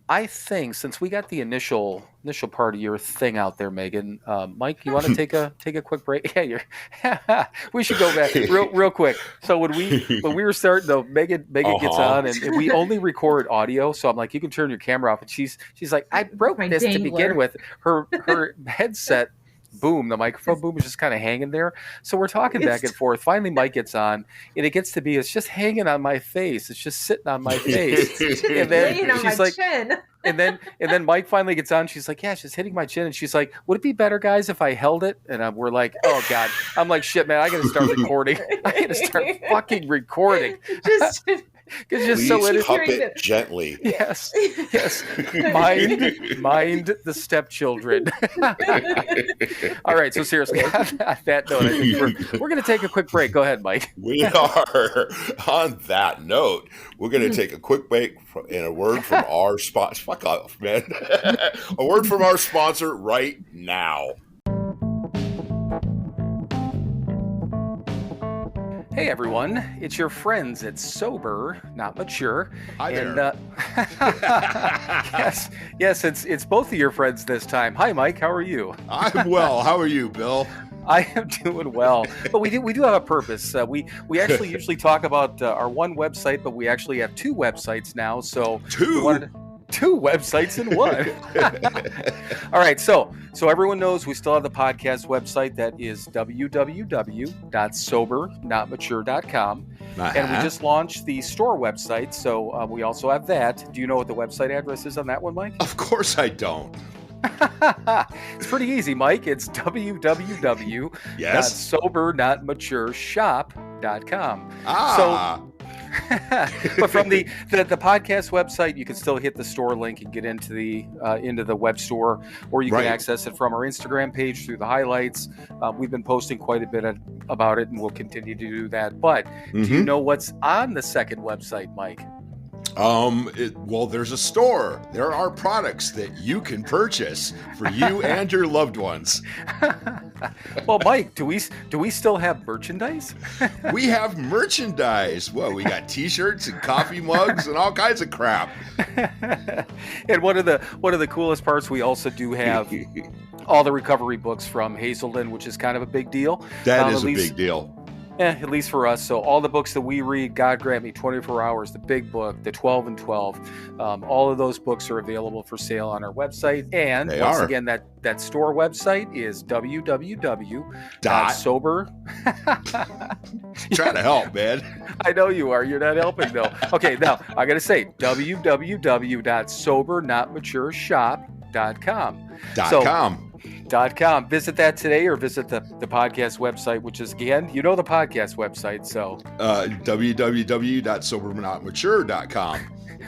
I think since we got the initial part of your thing out there, Megan, Mike, you want to take a quick break? Yeah, we should go back real quick. So when we were starting, though, Megan gets on, and we only record audio. So I'm like, you can turn your camera off, and she's like, I broke this to begin with. Her headset boom, the microphone boom is just kind of hanging there. So we're talking back and forth. Finally, Mike gets on, and it gets to be, it's just hanging on my face. It's just sitting on my face. And then on she's my like, chin. and then Mike finally gets on. She's like, yeah, she's hitting my chin. And she's like, would it be better, guys, if I held it? And we're like, oh, God. I'm like, shit, man, I got to start recording. I got to start fucking recording. Just Just Please so cup it gently. Yes. Mind the stepchildren. All right. So seriously, on that note, I think we're going to take a quick break. Go ahead, Mike. We are on that note. We're going to take a quick break and a word from our sponsor. Fuck off, man. A word from our sponsor right now. Hey everyone, it's your friends at Sober Not Mature. Hi there. And, yes, it's both of your friends this time. Hi Mike, how are you? I'm well. How are you, Bill? I am doing well, but we do have a purpose. We actually usually talk about our one website, but we actually have two websites now. So two websites in one. All right, so everyone knows we still have the podcast website that is www.SoberNotMature.com. And we just launched the store website, so we also have that. Do you know what the website address is on that one, Mike? Of course I don't. It's pretty easy, Mike. It's www.SoberNotMatureShop.com. So but from the podcast website, you can still hit the store link and get into the web store, or you can access it from our Instagram page through the highlights. We've been posting quite a bit about it, and we'll continue to do that. But do you know what's on the second website, Mike? Well, there's a store. There are products that you can purchase for you and your loved ones. Well, Mike, do we still have merchandise? We have merchandise. Well, we got T-shirts and coffee mugs and all kinds of crap. And one of the coolest parts, we also do have all the recovery books from Hazelden, which is kind of a big deal. That is a big deal. At least for us. So all the books that we read, God Grant Me, 24 Hours, the Big Book, the 12 and 12, all of those books are available for sale on our website. And once again, that store website is www.sober. Trying to help, man. I know you are. You're not helping, though. Okay, now I got to say www.SoberNotMatureShop.com. .com. Visit that today, or visit the podcast website, which is, again, the podcast website. So www.SoberNotMature.com.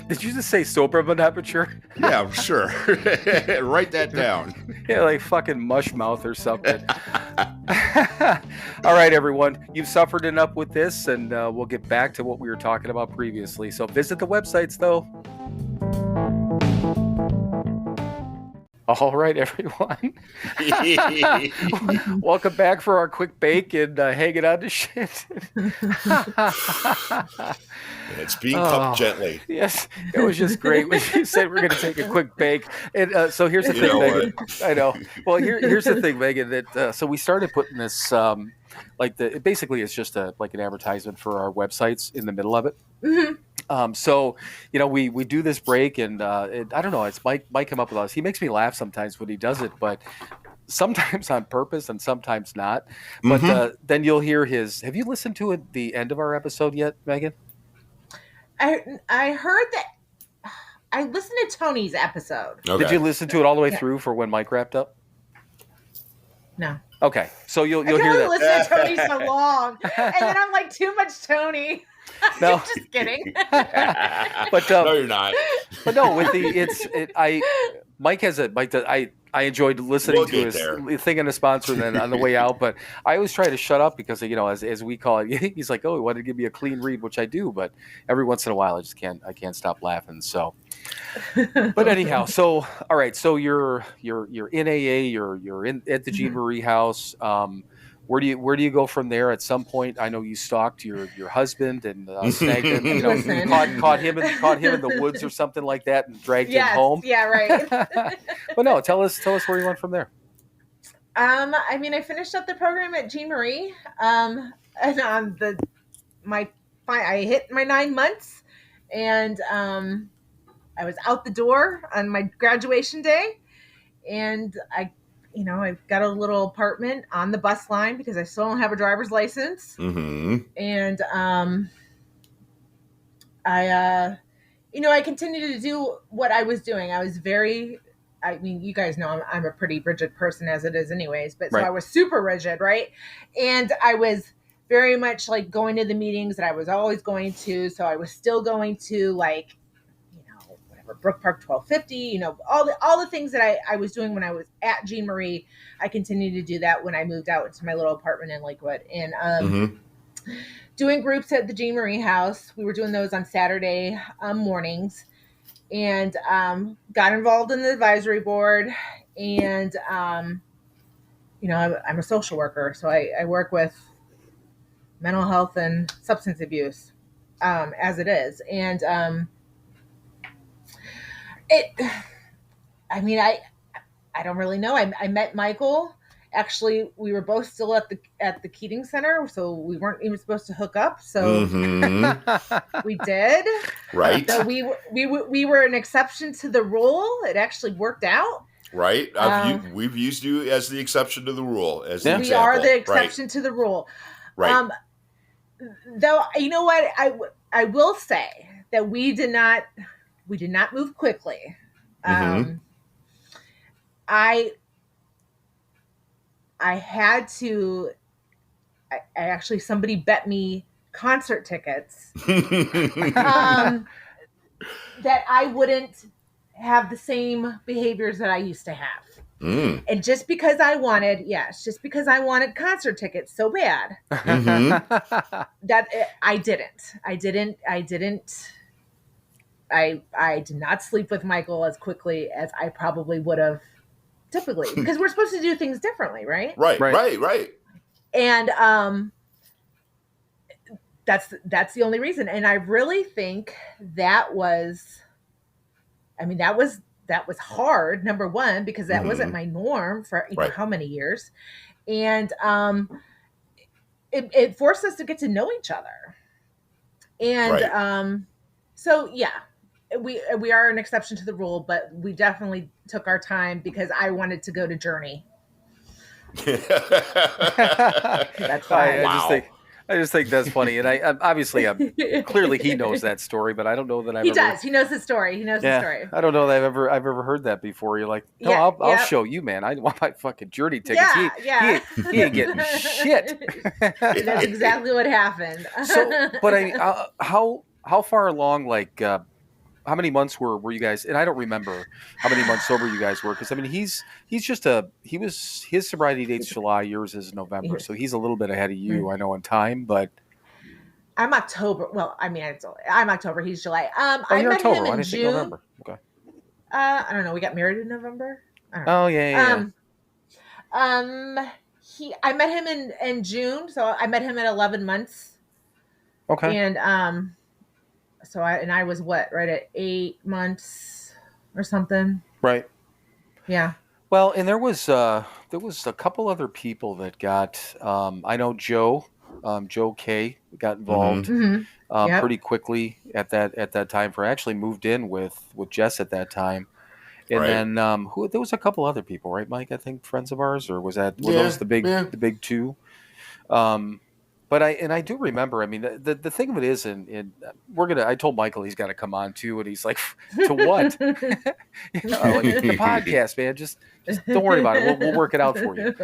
Did you just say sober but not mature? Yeah, sure. Write that down. Yeah, like fucking mush mouth or something. All right, everyone. You've suffered enough with this, and we'll get back to what we were talking about previously. So visit the websites, though. All right, everyone. Welcome back for our quick bake and hanging on to shit. It's being cupped gently. Yes, it was just great when you said we're going to take a quick bake. And so here's the thing, Megan. I know. Well, here's the thing, Megan. That so we started putting this basically it's just like an advertisement for our websites in the middle of it. Mm-hmm. So, we do this break, and I don't know. It's Mike come up with us. He makes me laugh sometimes when he does it, but sometimes on purpose and sometimes not. But then you'll hear his. Have you listened to the end of our episode yet, Megan? I heard that. I listened to Tony's episode. Okay. Did you listen to it all the way through for when Mike wrapped up? No. Okay, so you'll hear that. I listen to Tony so long, and then I'm like, too much Tony. No, just kidding. But no, you're not. But no, with Mike has I enjoyed listening to his thing and a sponsor, and then on the way out. But I always try to shut up because as we call it, he's like, oh, he wanted to give me a clean read, which I do, but every once in a while I can't stop laughing. So, but anyhow, so all right, so you're in AA, you're at the Jean Marie house. Where do you go from there? At some point, I know you stalked your husband and snagged him, caught him in the woods or something like that, and dragged him home. Yeah, right. But no, tell us where you went from there. I finished up the program at Jean Marie, and on I hit my 9 months, and I was out the door on my graduation day, and I I've got a little apartment on the bus line because I still don't have a driver's license. Mm-hmm. And I continued to do what I was doing. You guys know I'm a pretty rigid person as it is anyways, but so Right. I was super rigid, right? And I was very much like going to the meetings that I was always going to. So I was still going to whatever, Brook Park 1250, all the things that I was doing when I was at Jean Marie. I continued to do that when I moved out into my little apartment in Lakewood. And doing groups at the Jean Marie house. We were doing those on Saturday mornings, and got involved in the advisory board. And I'm a social worker, so I work with mental health and substance abuse as it is. And I don't really know. I met Michael. Actually, we were both still at the Keating Center, so we weren't even supposed to hook up. So we did. Right. So we were an exception to the rule. It actually worked out. Right. We've used you as the exception to the rule. As the we example. are the exception to the rule. Right. Though, you know what? I will say that we did not move quickly. I had to. I actually, somebody bet me concert tickets that I wouldn't have the same behaviors that I used to have. And just because I wanted concert tickets so bad, that I did not sleep with Michael as quickly as I probably would have typically, because we're supposed to do things differently, right? Right. And that's the only reason. And I really think that was hard, number one, because that wasn't my norm for how many years. And it forced us to get to know each other. And so yeah, we are an exception to the rule, but we definitely took our time because I wanted to go to Journey. That's why. I just think that's funny, and I'm clearly he knows that story, but I don't know that he does. He knows the story. The story. I don't know that I've ever heard that before. You're like, no, I'll show you, man. I want my fucking Journey tickets. He ain't getting shit. That's exactly what happened. So, but how far along? Like, how many months were you guys? And I don't remember how many months sober you guys were, because his sobriety date's July, yours is November, so he's a little bit ahead of you, I know, in time. But I'm October. Well, I'm October. He's July. I met October. him in June. November. Okay. I don't know. We got married in November. Oh yeah. I met him in June, so I met him at 11 months. Okay. And so I was right at 8 months or something. Right. Yeah. Well, and there was a couple other people that got. I know Joe K got involved pretty quickly at that time. For actually moved in with Jess at that time, and then there was a couple other people, right, Mike? I think friends of ours, or were those the big two? But I do remember. I mean, the thing of it is, I told Michael he's got to come on too, and he's like, to what? Like, the podcast, man. Just don't worry about it. We'll work it out for you.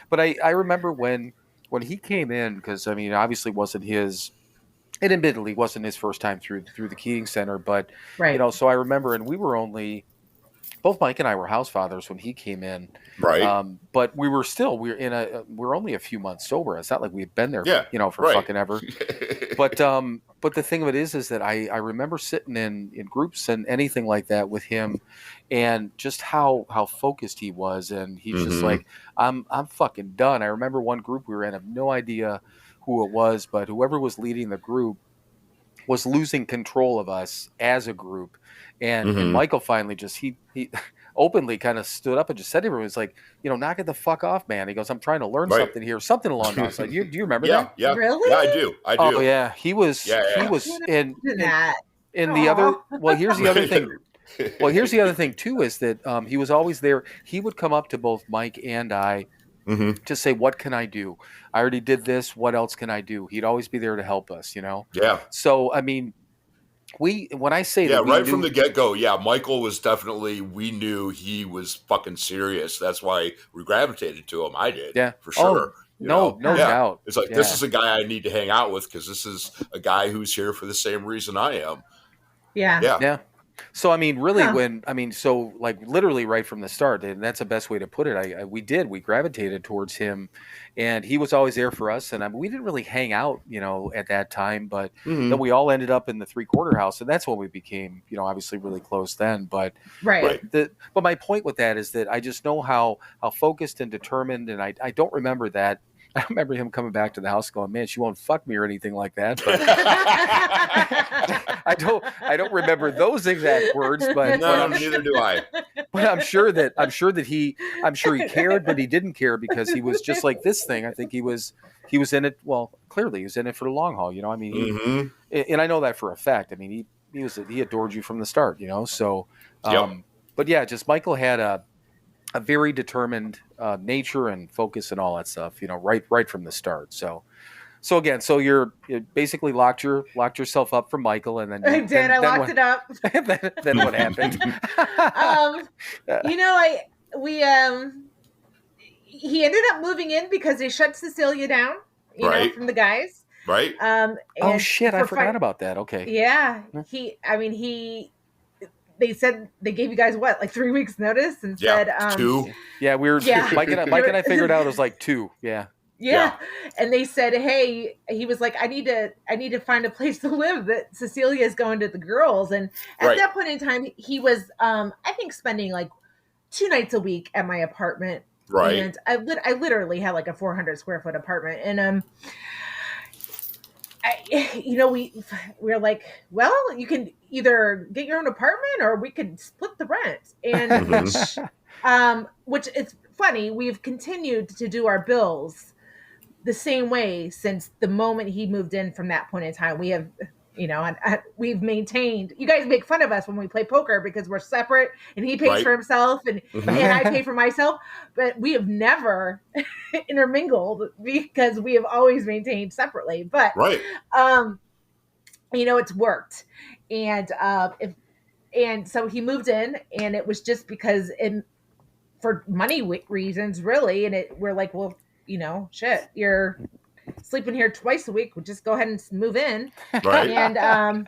But I remember when he came in, because I mean, obviously it admittedly wasn't his first time through the Keating Center, but so I remember, and we were both Mike and I were house fathers when he came in, right? But we're only a few months sober. It's not like we've been there, for fucking ever. But the thing of it is that I remember sitting in groups and anything like that with him, and just how focused he was, and he's just like, I'm fucking done. I remember one group we were in. I have no idea who it was, but whoever was leading the group was losing control of us as a group. And Michael finally he openly kind of stood up and just said to everyone, "It's like, knock it the fuck off, man." He goes, "I'm trying to learn something here," something along those lines. Do you remember that? Yeah, really? Yeah, I do. Oh yeah, he was. The other. Well, here's the other thing. Well, here's the other thing too, is that he was always there. He would come up to both Mike and I Mm-hmm. to say, what can I do? I already did this. What else can I do? He'd always be there to help us, Yeah. So, I mean, when I say Yeah, that we right from knew, the get-go, yeah, Michael was definitely, we knew he was fucking serious. That's why we gravitated to him. I did, yeah. for Oh, sure. no Yeah. doubt. It's like, this Yeah. is a guy I need to hang out with because this is a guy who's here for the same reason I am. Yeah. Yeah. Yeah. So, I mean, really, Huh. so like literally right from the start, and that's the best way to put it. We gravitated towards him, and he was always there for us. And I mean, we didn't really hang out, at that time, but then Mm-hmm. we all ended up in the 3/4 house, and that's when we became, obviously really close then. But Right. but my point with that is that I just know how focused and determined, and I don't remember that. I remember him coming back to the house going, "Man, she won't fuck me or anything like that." But I don't remember those exact words, but No, neither do I. but I'm sure that he cared, but he didn't care because he was just like this thing. I think he was in it. Well, clearly he was in it for the long haul. I mean, Mm-hmm. and I know that for a fact. I mean, he adored you from the start. So, Yep. but yeah, just Michael had a very determined nature and focus and all that stuff. Right from the start. So again, you basically locked yourself up from Michael, and then I did. I locked it up. then what happened? He ended up moving in because they shut Cecilia down, Right. from the guys. Right. And Oh shit! I for forgot about that. Okay. Yeah, they said they gave you guys what, like 3 weeks notice, and said 2. Yeah, we were. Yeah. Mike and I figured out it was like 2. Yeah. Yeah. And they said, hey, he was like, I need to find a place to live, that Cecilia is going to the girls. And at Right. that point in time, he was, I think, spending like 2 nights a week at my apartment. Right. And I literally had like a 400 square foot apartment. And, we were like, well, you can either get your own apartment or we could split the rent. And which is funny. We've continued to do our bills the same way since the moment he moved in. From that point in time, we have, we've maintained. You guys make fun of us when we play poker because we're separate and he pays Right. for himself and I pay for myself, but we have never intermingled because we have always maintained separately. But Right. It's worked. And so he moved in, and it was just because for money reasons, really. And we're like, well, shit, you're sleeping here twice a week. We'll just go ahead and move in. Right. And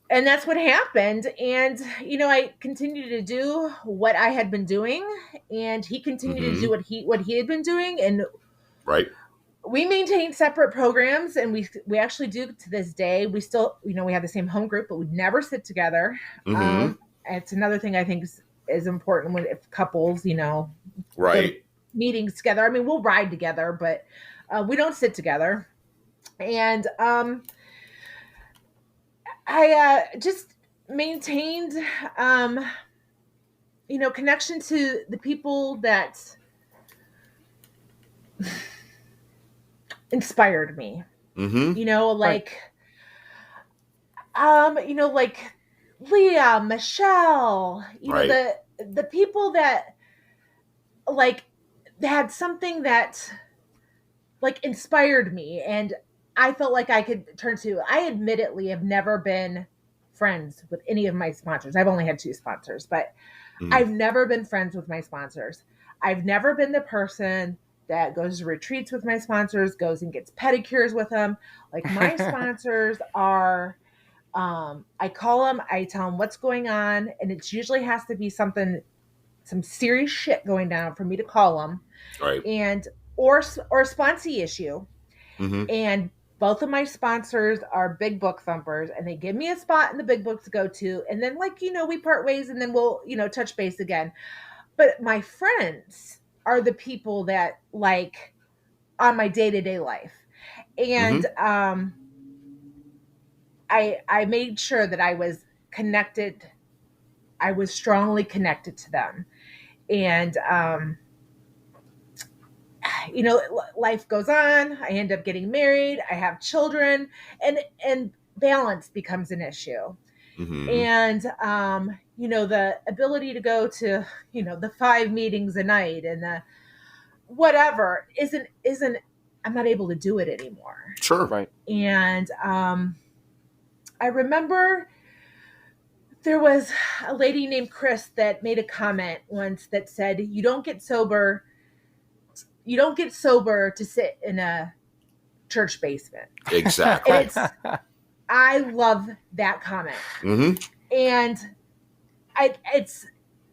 that's what happened. And, I continued to do what I had been doing, and he continued to do what he had been doing. And Right. we maintained separate programs, and we actually do to this day. We still, we have the same home group, but we never sit together. It's another thing I think is important if couples, Right. meetings together. I mean, we'll ride together, but we don't sit together. And I just maintained, connection to the people that inspired me. Like Leah, Michelle, Right. the people that like had something that like inspired me, and I felt like I could turn to. I admittedly have never been friends with any of my sponsors. I've only had 2 sponsors, but I've never been friends with my sponsors. I've never been the person that goes to retreats with my sponsors, goes and gets pedicures with them. Like, my sponsors are, I call them, I tell them what's going on, and it usually has to be some serious shit going down for me to call them. Right. And or a sponsee issue. And both of my sponsors are big book thumpers, and they give me a spot in the big book to go to, and then we part ways, and then we'll touch base again. But my friends are the people that on my day-to-day life. And I made sure that I was connected. I was strongly connected to them. And life goes on. I end up getting married. I have children, and balance becomes an issue. And the ability to go to, the 5 meetings a night and the whatever isn't I'm not able to do it anymore. Sure. Right. And I remember there was a lady named Chris that made a comment once that said, you don't get sober to sit in a church basement. Exactly. And I love that comment. Mm-hmm. And it's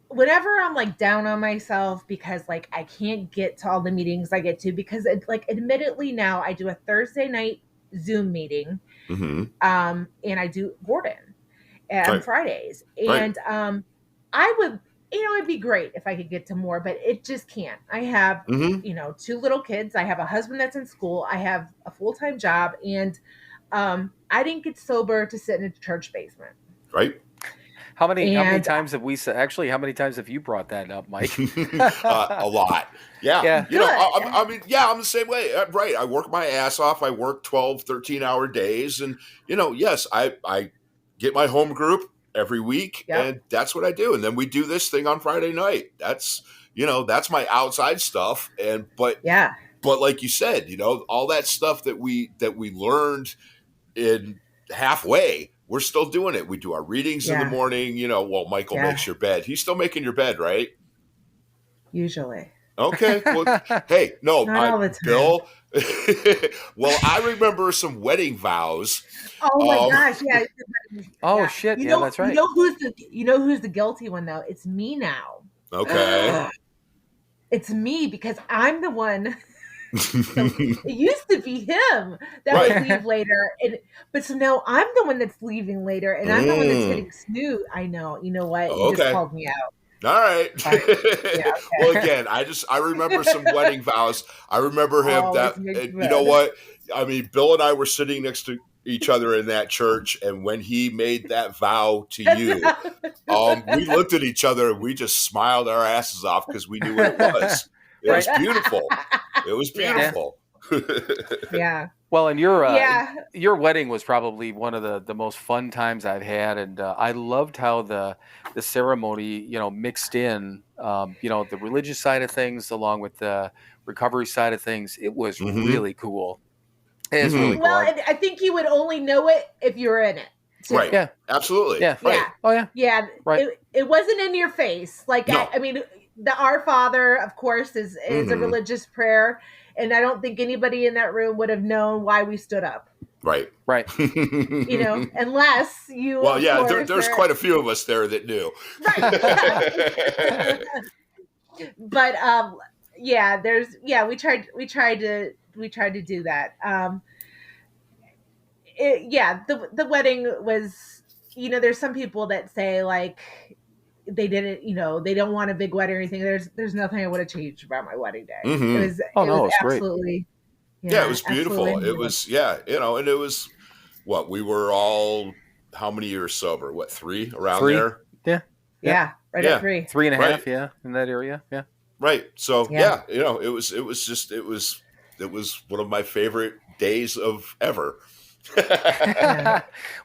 whenever I'm like down on myself because like I can't get to all the meetings I get to, because it's like, admittedly now I do a Thursday night Zoom meeting, Mm-hmm. and I do Gordon on Right. Fridays, Right. and I would, it'd be great if I could get to more, but it just can't. I have, Mm-hmm. 2 little kids. I have a husband that's in school. I have a full-time job, and I didn't get sober to sit in a church basement. Right. How many times have we said? Actually, how many times have you brought that up, Mike? A lot. Yeah. Yeah. You know, I mean, yeah, I'm the same way. Right. I work my ass off. I work 12, 13-hour days. And, yes, I get my home group every week, and that's what I do. And then we do this thing on Friday night. That's my outside stuff. But like you said, all that stuff that we learned in halfway, we're still doing it. We do our readings in the morning, Michael makes your bed. He's still making your bed, right? Usually. Okay. Well, hey, no, Not all the time. Bill. Well, I remember some wedding vows. Oh my gosh, yeah. Oh shit, that's right. You know who's the guilty one though? It's me now. Okay. It's me, because I'm the one. It used to be him that would leave later, but so now I'm the one that's leaving later, and I'm the one that's hitting snooze. I know. You know what? You just called me out. All right. Okay. Well, again, I remember some wedding vows. I remember him you know what? I mean, Bill and I were sitting next to each other in that church, and when he made that vow to you, we looked at each other and we just smiled our asses off because we knew what it was. It was beautiful. It was beautiful. Yeah. Well, and your wedding was probably one of the most fun times I've had, and I loved how the ceremony, mixed in, the religious side of things along with the recovery side of things. It was really cool. It's really cool. Well, and I think you would only know it if you were in it. Too. Right. Yeah. Absolutely. Yeah. Right. Yeah. Oh yeah. Yeah. Right. It wasn't in your face. Like No. I mean, the Our Father, of course, is a religious prayer. And I don't think anybody in that room would have known why we stood up. Right. Right. Unless you. Well, yeah, there's quite a few of us there that knew. Right. But we tried to do that. The wedding was, there's some people that say like they didn't, they don't want a big wedding or anything. There's nothing I would have changed about my wedding day. It was absolutely great. Yeah, it was beautiful. It was and it was what we were all how many years sober? What, 3 around 3? there? Yeah. Right at 3. 3.5, in that area. Yeah. Right. So it was one of my favorite days of ever.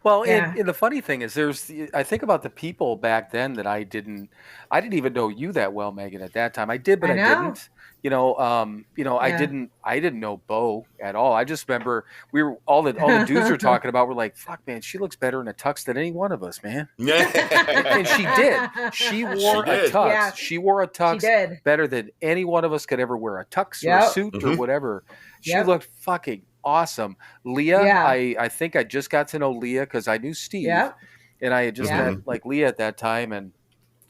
Well, and the funny thing is, I think about the people back then that I didn't even know you that well, Megan. At that time, I did, but I didn't. I didn't know Bo at all. I just remember we were all the dudes were talking about. We're like, fuck, man, she looks better in a tux than any one of us, man. And she did. She wore a tux. Yeah. She wore a tux better than any one of us could ever wear a tux or a suit or whatever. She looked fucking awesome. Leah, I think I just got to know Leah because I knew Steve, and I had just met like Leah at that time, and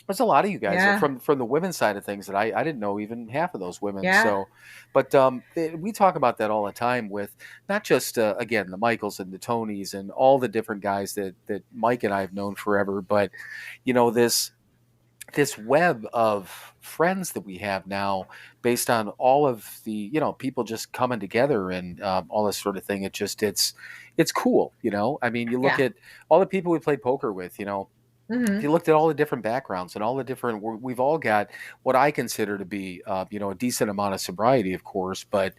there's a lot of you guys from the women's side of things that I didn't know even half of those women. So, but we talk about that all the time with not just again the Michaels and the Tonys and all the different guys that Mike and I have known forever, but this web of friends that we have now based on all of the people just coming together and all this sort of thing. It's cool. I mean, you look at all the people we played poker with, Mm-hmm. If you looked at all the different backgrounds and all the different, we've all got what I consider to be, a decent amount of sobriety, of course, but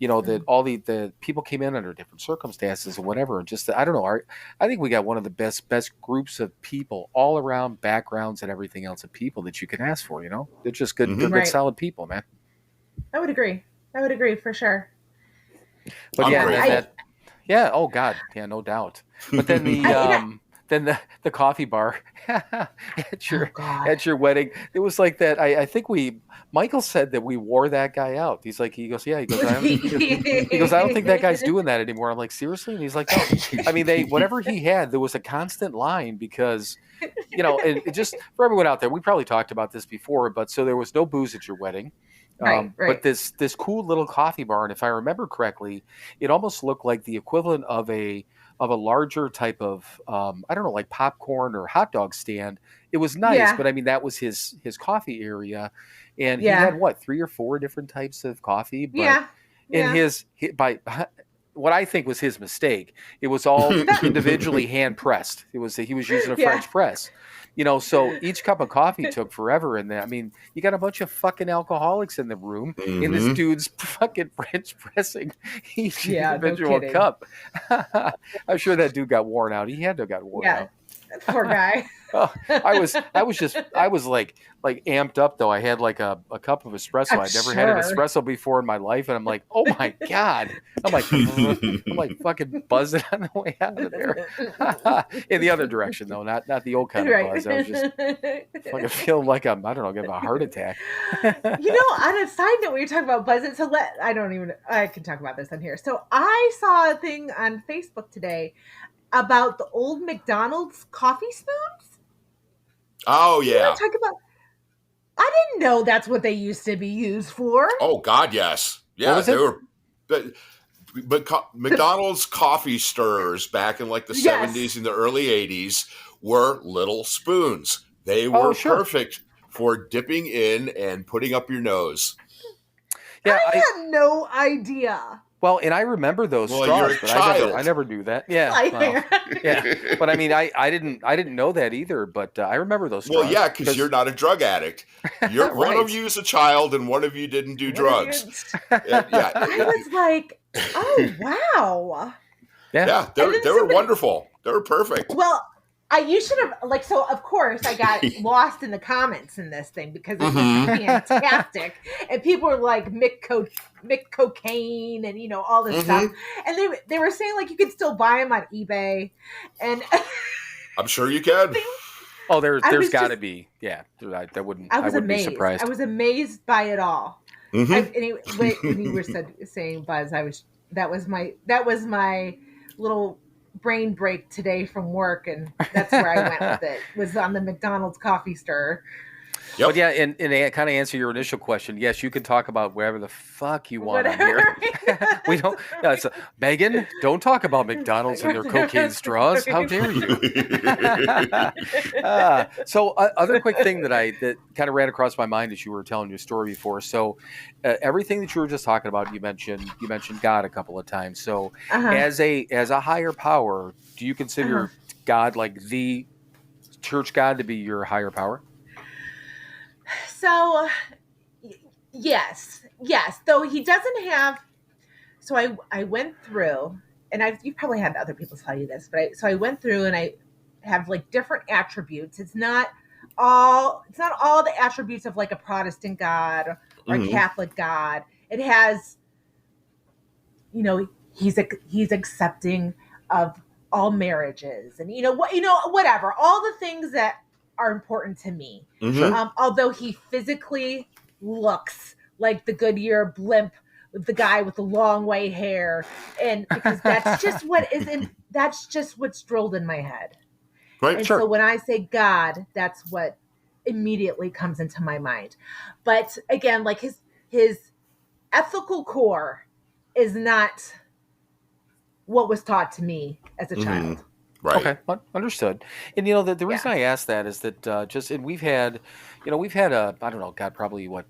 that all the people came in under different circumstances and whatever. And just, I don't know. I think we got one of the best groups of people all around, backgrounds and everything else, of people that you can ask for. They're just good. They're good, Right. solid people, man. I would agree for sure. But I'm yeah, grateful. yeah. Oh God, yeah, no doubt. But then the coffee bar at your wedding, it was like that. I think Michael said that we wore that guy out. He goes, I don't think that guy's doing that anymore. I'm like, seriously? And he's like, no. I mean, whatever he had, there was a constant line because, it just, for everyone out there, we probably talked about this before, but so there was no booze at your wedding. Right. But this cool little coffee bar, and if I remember correctly, it almost looked like the equivalent of a larger type of I don't know, like popcorn or hot dog stand. It was nice, Yeah. but I mean that was his coffee area, and he Yeah. had what, 3 or 4 different types of coffee. But Yeah. in his by what I think was his mistake, it was all individually hand pressed. He was using a French press. So each cup of coffee took forever. And I mean, you got a bunch of fucking alcoholics in the room, and this dude's fucking French pressing each individual cup. I'm sure that dude got worn out. He had to have got worn out. Poor guy. I was like amped up though. I had like a cup of espresso. I'd never had an espresso before in my life, and I'm like, oh my God. I'm like fucking buzzing on the way out of there. In the other direction though, not the old kind of buzz. I was just fucking feeling like I don't know, getting a heart attack. On a side note, when you're talking about buzzing, I can talk about this on here. So I saw a thing on Facebook today about the old McDonald's coffee spoons. Oh yeah. Talk about. I didn't know that's what they used to be used for. Oh God, yes. Yeah, they were. But McDonald's coffee stirrers back in like the 70s and the early 80s were little spoons. They were perfect for dipping in and putting up your nose. Yeah, I had no idea. Well, and I remember those straws, you're a but child. I never knew that. Yeah, yeah. But I mean, I didn't know that either. But I remember those straws. Well, yeah, because you're not a drug addict. Right. One of you is a child, and one of you didn't do drugs. I was like, oh wow. Yeah, they were wonderful. They were perfect. Well, you should have so of course I got lost in the comments in this thing because it was fantastic, and people were like Mick cocaine and all this stuff, and they were saying like you could still buy them on eBay, and I'm sure you can. Oh, there's got to be, yeah. I wouldn't be surprised. I was amazed by it all. When you were saying buzz, that was my little brain break today from work, and that's where I went with it. Was on the McDonald's coffee stirrer. Yep. But yeah, and to kind of answer your initial question, yes, you can talk about whatever the fuck you want on here. We don't. Megan, don't talk about McDonald's and their cocaine straws. How dare you? So other quick thing that kind of ran across my mind as you were telling your story before. So everything that you were just talking about, you mentioned God a couple of times. So as a higher power, do you consider God, like the church God, to be your higher power? So, yes. Though he doesn't have. So I went through, and you probably had other people tell you this, but I went through and I have like different attributes. It's not all the attributes of like a Protestant God or a Catholic God. It has, he's accepting of all marriages and whatever, all the things that are important to me. Although he physically looks like the Goodyear blimp with the guy with the long white hair, and because that's just what's drilled in my head. Right. And so when I say God, that's what immediately comes into my mind. But again, like his ethical core is not what was taught to me as a child. Right. Okay, understood. And the reason I asked that is that and we've had I don't know, God, probably what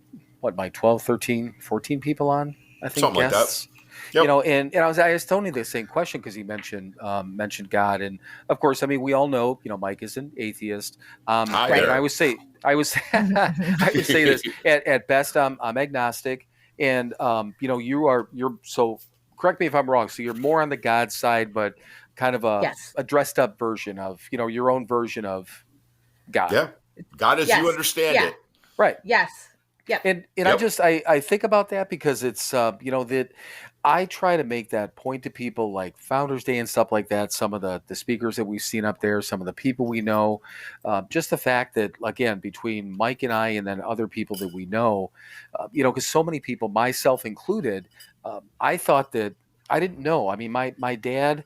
Mike, 12, 13, 14 people on, I think. Something like that. You Yep. know, and I was Tony the same question because he mentioned God, and of course, I mean, we all know, Mike is an atheist. Hi Right. And there. I would say, I would say this at best, I'm agnostic, and you're so. Correct me if I'm wrong. So you're more on the God side, but kind of Yes. a dressed up version of, your own version of God. Yeah. God as you Yes. understand Yeah. it. Right. Yes. Yep. And Yep. I think about that because it's that I try to make that point to people like Founders Day and stuff like that. Some of the speakers that we've seen up there, some of the people we know, just the fact that again between Mike and I, and then other people that we know, because so many people, myself included, I thought that I didn't know. I mean, my dad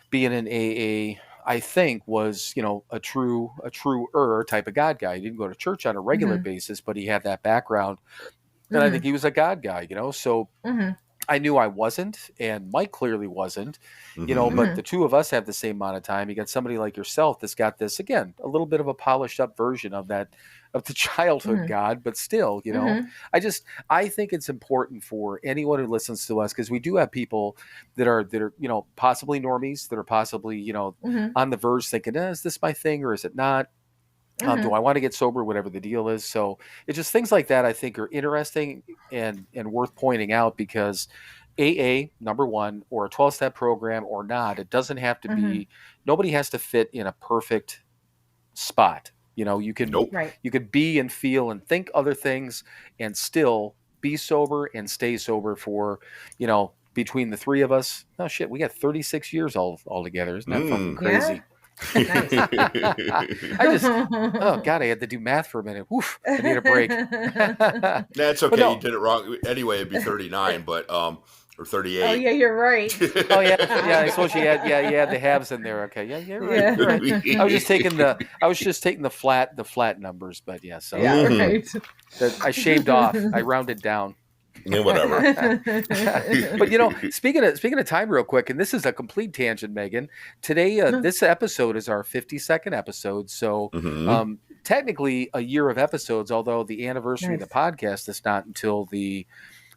being an AA, I think was a truer type of God guy. He didn't go to church on a regular Mm-hmm. basis, but he had that background, and I Mm-hmm. think he was a God guy. So Mm-hmm. I knew I wasn't, and Mike clearly wasn't. Mhm. But the two of us have the same amount of time. You got somebody like yourself that's got this again, a little bit of a polished up version of the childhood Mhm. God, but still, Mhm. I think it's important for anyone who listens to us, because we do have people that are possibly normies, that are possibly Mhm. on the verge thinking, is this my thing or is it not? Do Mhm. I want to get sober, whatever the deal is? So it's just things like that I think are interesting and worth pointing out, because AA, number one, or a 12-step program or not, it doesn't have to Mhm. be, nobody has to fit in a perfect spot. You can Nope. Right. you could be and feel and think other things and still be sober and stay sober for, between the three of us. Oh shit, we got 36 years all together. Isn't that fucking Mm. crazy? Nice. I just, oh God, I had to do math for a minute. Oof, I need a break. That's But okay. You no, did it wrong. Anyway, it'd be 39, but or 38. Oh yeah, you're right. oh yeah, I suppose you had the halves in there. Okay, yeah, you're right. Yeah. You're right. I was just taking the flat numbers, but yeah, so Yeah. Mhm. Right. that I shaved off. I rounded down. Yeah, whatever. But speaking of time, real quick, and this is a complete tangent, Megan. Today, this episode is our 52nd episode, so Mhm. technically a year of episodes. Although the anniversary of the Nice. podcast is not until the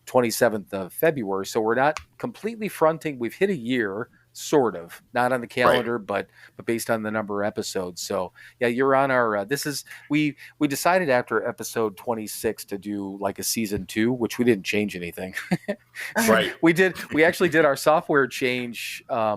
27th of February, so we're not completely fronting. We've hit a year, sort of, not on the calendar, but based on the number of episodes. So yeah, you're on our. This is we decided after episode 26 to do like a season 2, which we didn't change anything. Right. We actually did our software change at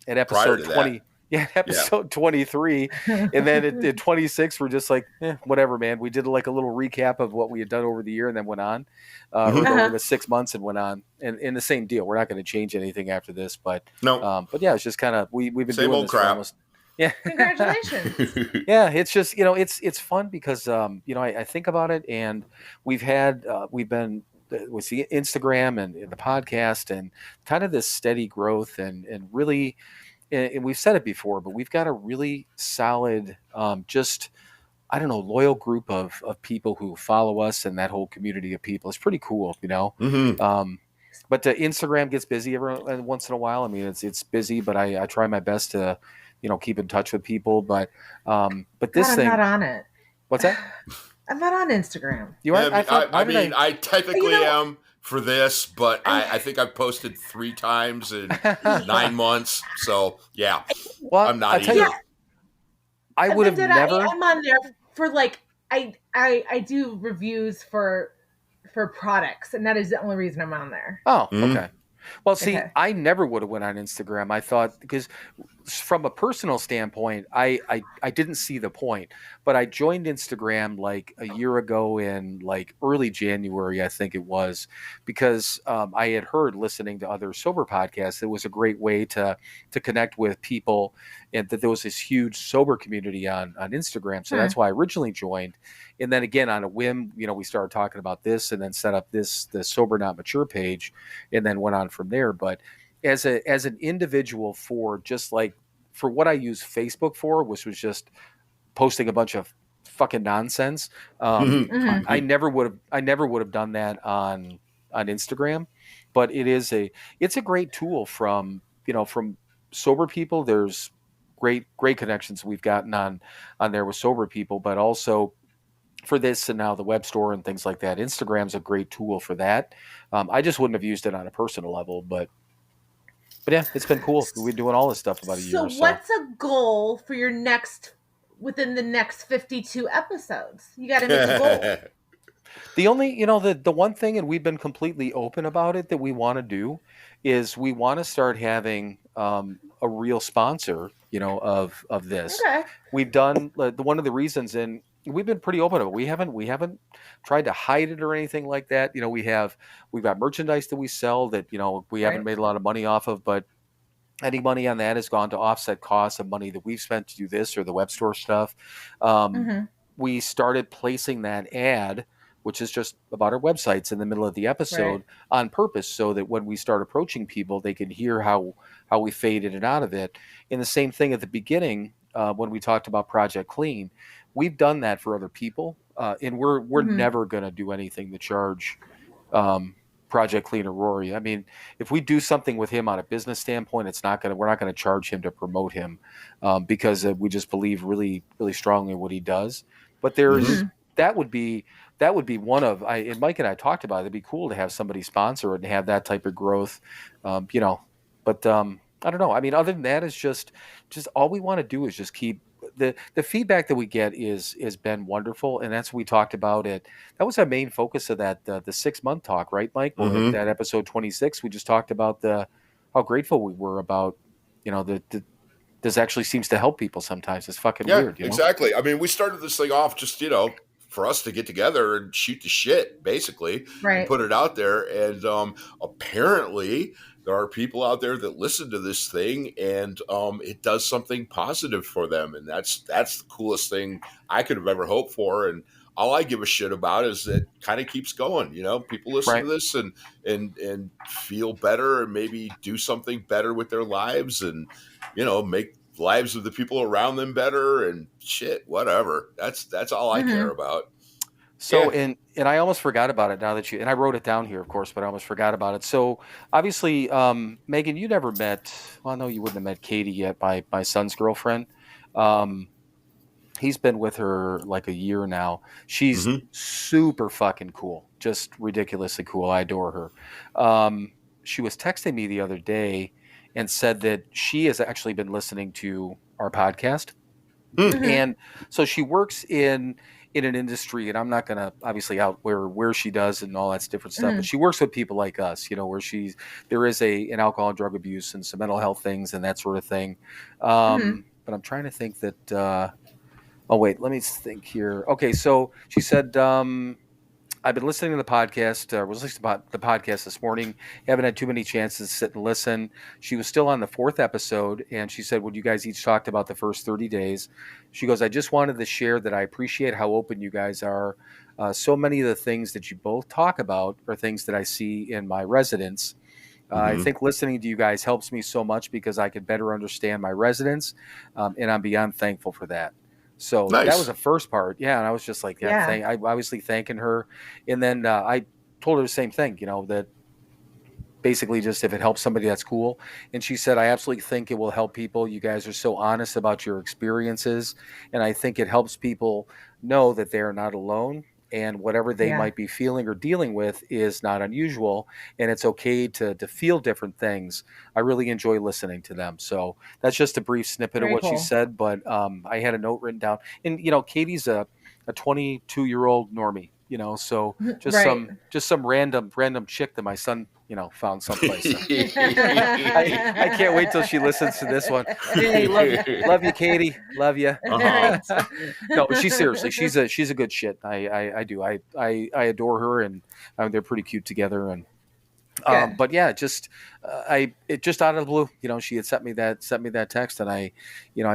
Prior episode to 20. that. Yeah, episode 23. And then at 26, we're just like, whatever, man. We did like a little recap of what we had done over the year and then went on, Mhm. or over Uh-huh. the 6 months and went on. And in the same deal, we're not going to change anything after this. But No. yeah, it's just kind of, we've been Same doing old this for crap. almost. Yeah. Congratulations. Yeah, it's just, it's fun because, I think about it, and we've been with the Instagram and the podcast and kind of this steady growth and really, and we've said it before, but we've got a really solid, just, I don't know, loyal group of people who follow us, and that whole community of people. It's pretty cool, Mhm. But the Instagram gets busy every once in a while. I mean, it's busy, but I try my best to, keep in touch with people. But this God, I'm thing, not on it. what's that? I'm not on Instagram. You are? I thought. Why did mean, I technically You know- am for this, but I think I've posted 3 times in 9 months. So yeah, Well, I'm not I'll tell you, either. I would have Linda, never. I'm on there for like I do reviews for products, and that is the only reason I'm on there. Oh, Mhm. okay. Well, see, Okay. I never would have went on Instagram. I thought, because from a personal standpoint, I didn't see the point, but I joined Instagram like a year ago in like early January, I think it was, because I had heard, listening to other sober podcasts, it was a great way to connect with people, and that there was this huge sober community on Instagram. So that's why I originally joined. And then again, on a whim, we started talking about this, and then set up the SoberNotMature page, and then went on from there. But as an individual, for just like, for what I use Facebook for, which was just posting a bunch of fucking nonsense, Mhm. I never would have done that on Instagram. But it's a great tool from sober people. There's great connections we've gotten on there with sober people, but also for this and now the web store and things like that. Instagram's a great tool for that. I just wouldn't have used it on a personal level, but yeah, it's been cool. We've been doing all this stuff about a year So or so. what's a goal for your within the next 52 episodes? You got to make a goal. The only, the one thing, and we've been completely open about it, that we want to do is we want to start having a real sponsor, of this. Okay. We've done one of the reasons, and we've been pretty open about it. We haven't tried to hide it or anything like that. We've got merchandise that we sell that, we haven't Right. made a lot of money off of, but any money on that has gone to offset costs of money that we've spent to do this or the web store stuff. Mm-hmm. We started placing that ad, which is just about our websites, in the middle of the episode on purpose, so that when we start approaching people, they can hear how we fade in and out of it. And the same thing at the beginning, when we talked about Project Clean, we've done that for other people, and we're Mhm. never going to do anything to charge Project Clean or Rory. I mean, if we do something with him on a business standpoint, we're not going to charge him to promote him, because we just believe really, really strongly in what he does. But there's that would be one of and Mike and I talked about it. It'd be cool to have somebody sponsor it and have that type of growth, But I don't know. I mean, other than that, it's just all we want to do is just keep the feedback that we get is been wonderful, and that's what we talked about it. That was our main focus of that the 6-month talk, right, Mike? Where that episode 26, we just talked about how grateful we were about this actually seems to help people sometimes. It's fucking weird. Exactly. I mean, we started this thing off just, for us to get together and shoot the shit, basically, and put it out there. And apparently there are people out there that listen to this thing, and it does something positive for them. And that's the coolest thing I could have ever hoped for. And all I give a shit about is that kind of keeps going. People listen to this and feel better and maybe do something better with their lives, and make lives of the people around them better, and shit, whatever. That's all I care about. So, and I almost forgot about it now that and I wrote it down here, of course, but I almost forgot about it. So obviously, Megan, you never met, well, no, you wouldn't have met Katie yet, my son's girlfriend. He's been with her like a year now. She's super fucking cool, just ridiculously cool. I adore her. She was texting me the other day and said that she has actually been listening to our podcast. And so she works in an industry, and I'm not going to obviously out where she does and all that's different stuff, but she works with people like us, where there is an alcohol and drug abuse and some mental health things and that sort of thing. But I'm trying to think that, oh wait, let me think here. Okay. So she said, I've been listening to the podcast, was listening to the podcast this morning. Haven't had too many chances to sit and listen. She was still on the 4th episode, and she said, well, you guys each talked about the first 30 days. She goes, I just wanted to share that I appreciate how open you guys are. So many of the things that you both talk about are things that I see in my residents. I think listening to you guys helps me so much because I can better understand my residents, and I'm beyond thankful for that. So that was the first part. Yeah. And I was just like, I obviously thanking her. And then I told her the same thing, that basically just if it helps somebody, that's cool. And she said, I absolutely think it will help people. You guys are so honest about your experiences. And I think it helps people know that they are not alone. And whatever they might be feeling or dealing with is not unusual. And it's okay to feel different things. I really enjoy listening to them. So that's just a brief snippet of what she said. But I had a note written down. And, Katie's a 22-year-old normie, so just some random chick that my son, found someplace. I can't wait till she listens to this one. Hey, love you, Katie. Love you. No, but she's a good shit. I do. I adore her, and they're pretty cute together. And but yeah, just it just out of the blue, she had sent me that text, and I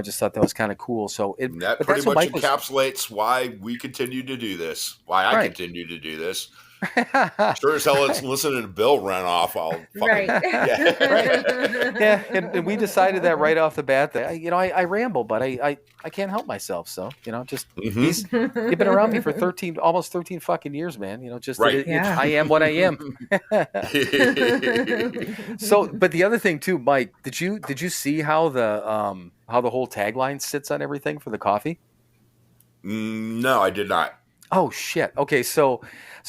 just thought that was kind of cool. So that pretty much encapsulates why we continue to do this. Why I continue to do this. Sure as hell it's listening to Bill run off. Yeah, and we decided that right off the bat that I ramble, but I can't help myself. So just you've been around me for almost 13 fucking years, man. I am what I am. So, but the other thing too, Mike, did you see how the whole tagline sits on everything for the coffee? No, I did not. Oh shit. Okay, so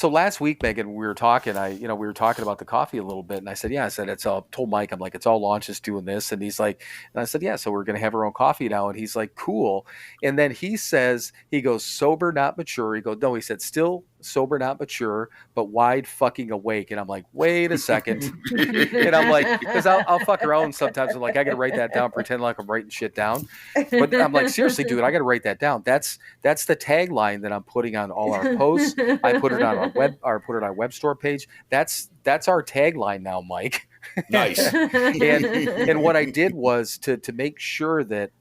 last week, Megan, we were talking. We were talking about the coffee a little bit, and I said, yeah, I said it's all. Told Mike, I'm like, it's all Launches doing this, and he's like, and I said, yeah, so we're gonna have our own coffee now, and he's like, cool. And then he says, he goes, sober, not mature. He goes, no, he said, still sober, not mature, but wide fucking awake. And I'm like, wait a second. And I'm like, because I'll fuck around sometimes. I'm like, I gotta write that down, pretend like I'm writing shit down. But I'm like, seriously, dude, I gotta write that down. That's the tagline that I'm putting on all our posts. I put it on our web store page. That's our tagline now, Mike. Nice. And what I did was to make sure that,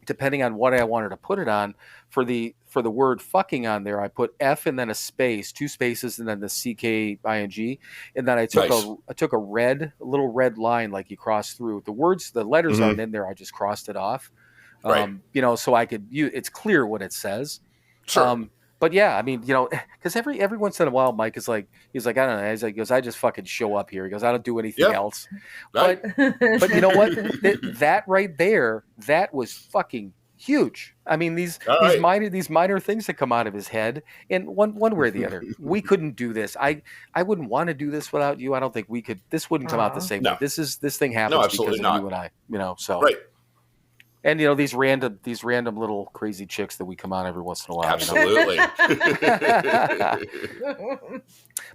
depending on what I wanted to put it on, for the word fucking on there, I put F and then a space, 2 spaces, and then the CKING. And then I took Nice. a little red line like you cross through. The letters Mhm. aren't in there. I just crossed it off. Right. So I could it's clear what it says. Sure. But yeah, I mean, because every once in a while, Mike is like, he's like, I don't know. He goes, I just fucking show up here. He goes, I don't do anything Yep. else. Right. But you know what? That right there, that was fucking huge. I mean, these minor things that come out of his head, and one way or the other, we couldn't do this. I wouldn't want to do this without you. I don't think we could. This wouldn't come out the same No. way. This thing happens because absolutely of not. you and I. So Right. And these random little crazy chicks that we come on every once in a while. Absolutely.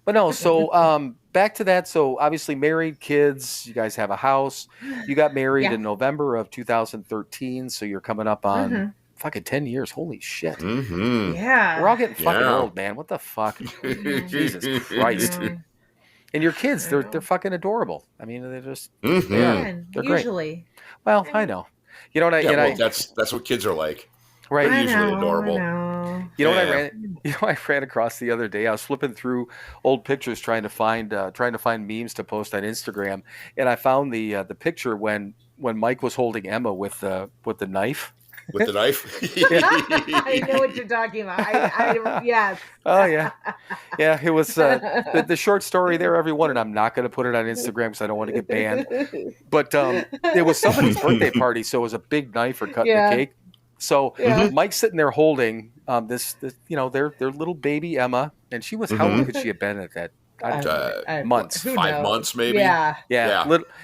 But no, so back to that. So obviously married, kids, you guys have a house. You got married in November of 2013, so you're coming up on fucking 10 years. Holy shit. Mm-hmm. Yeah. We're all getting fucking old, man. What the fuck? Jesus Christ. And your kids, they're fucking adorable. I mean, they're just Mm-hmm. they're great. Usually. Well, I know. You know what that's what kids are like. right. They're usually adorable. You know what I ran across the other day? I was flipping through old pictures trying to find memes to post on Instagram, and I found the picture when Mike was holding Emma with the knife. With the knife? I know what you're talking about. Yes. Oh yeah, yeah. It was the short story there, everyone, and I'm not going to put it on Instagram because I don't want to get banned. But it was somebody's birthday party, so it was a big knife for cutting the cake. So Mike's sitting there holding this their little baby Emma, and she was how old could she have been at that? Months, 5 months, maybe. Yeah.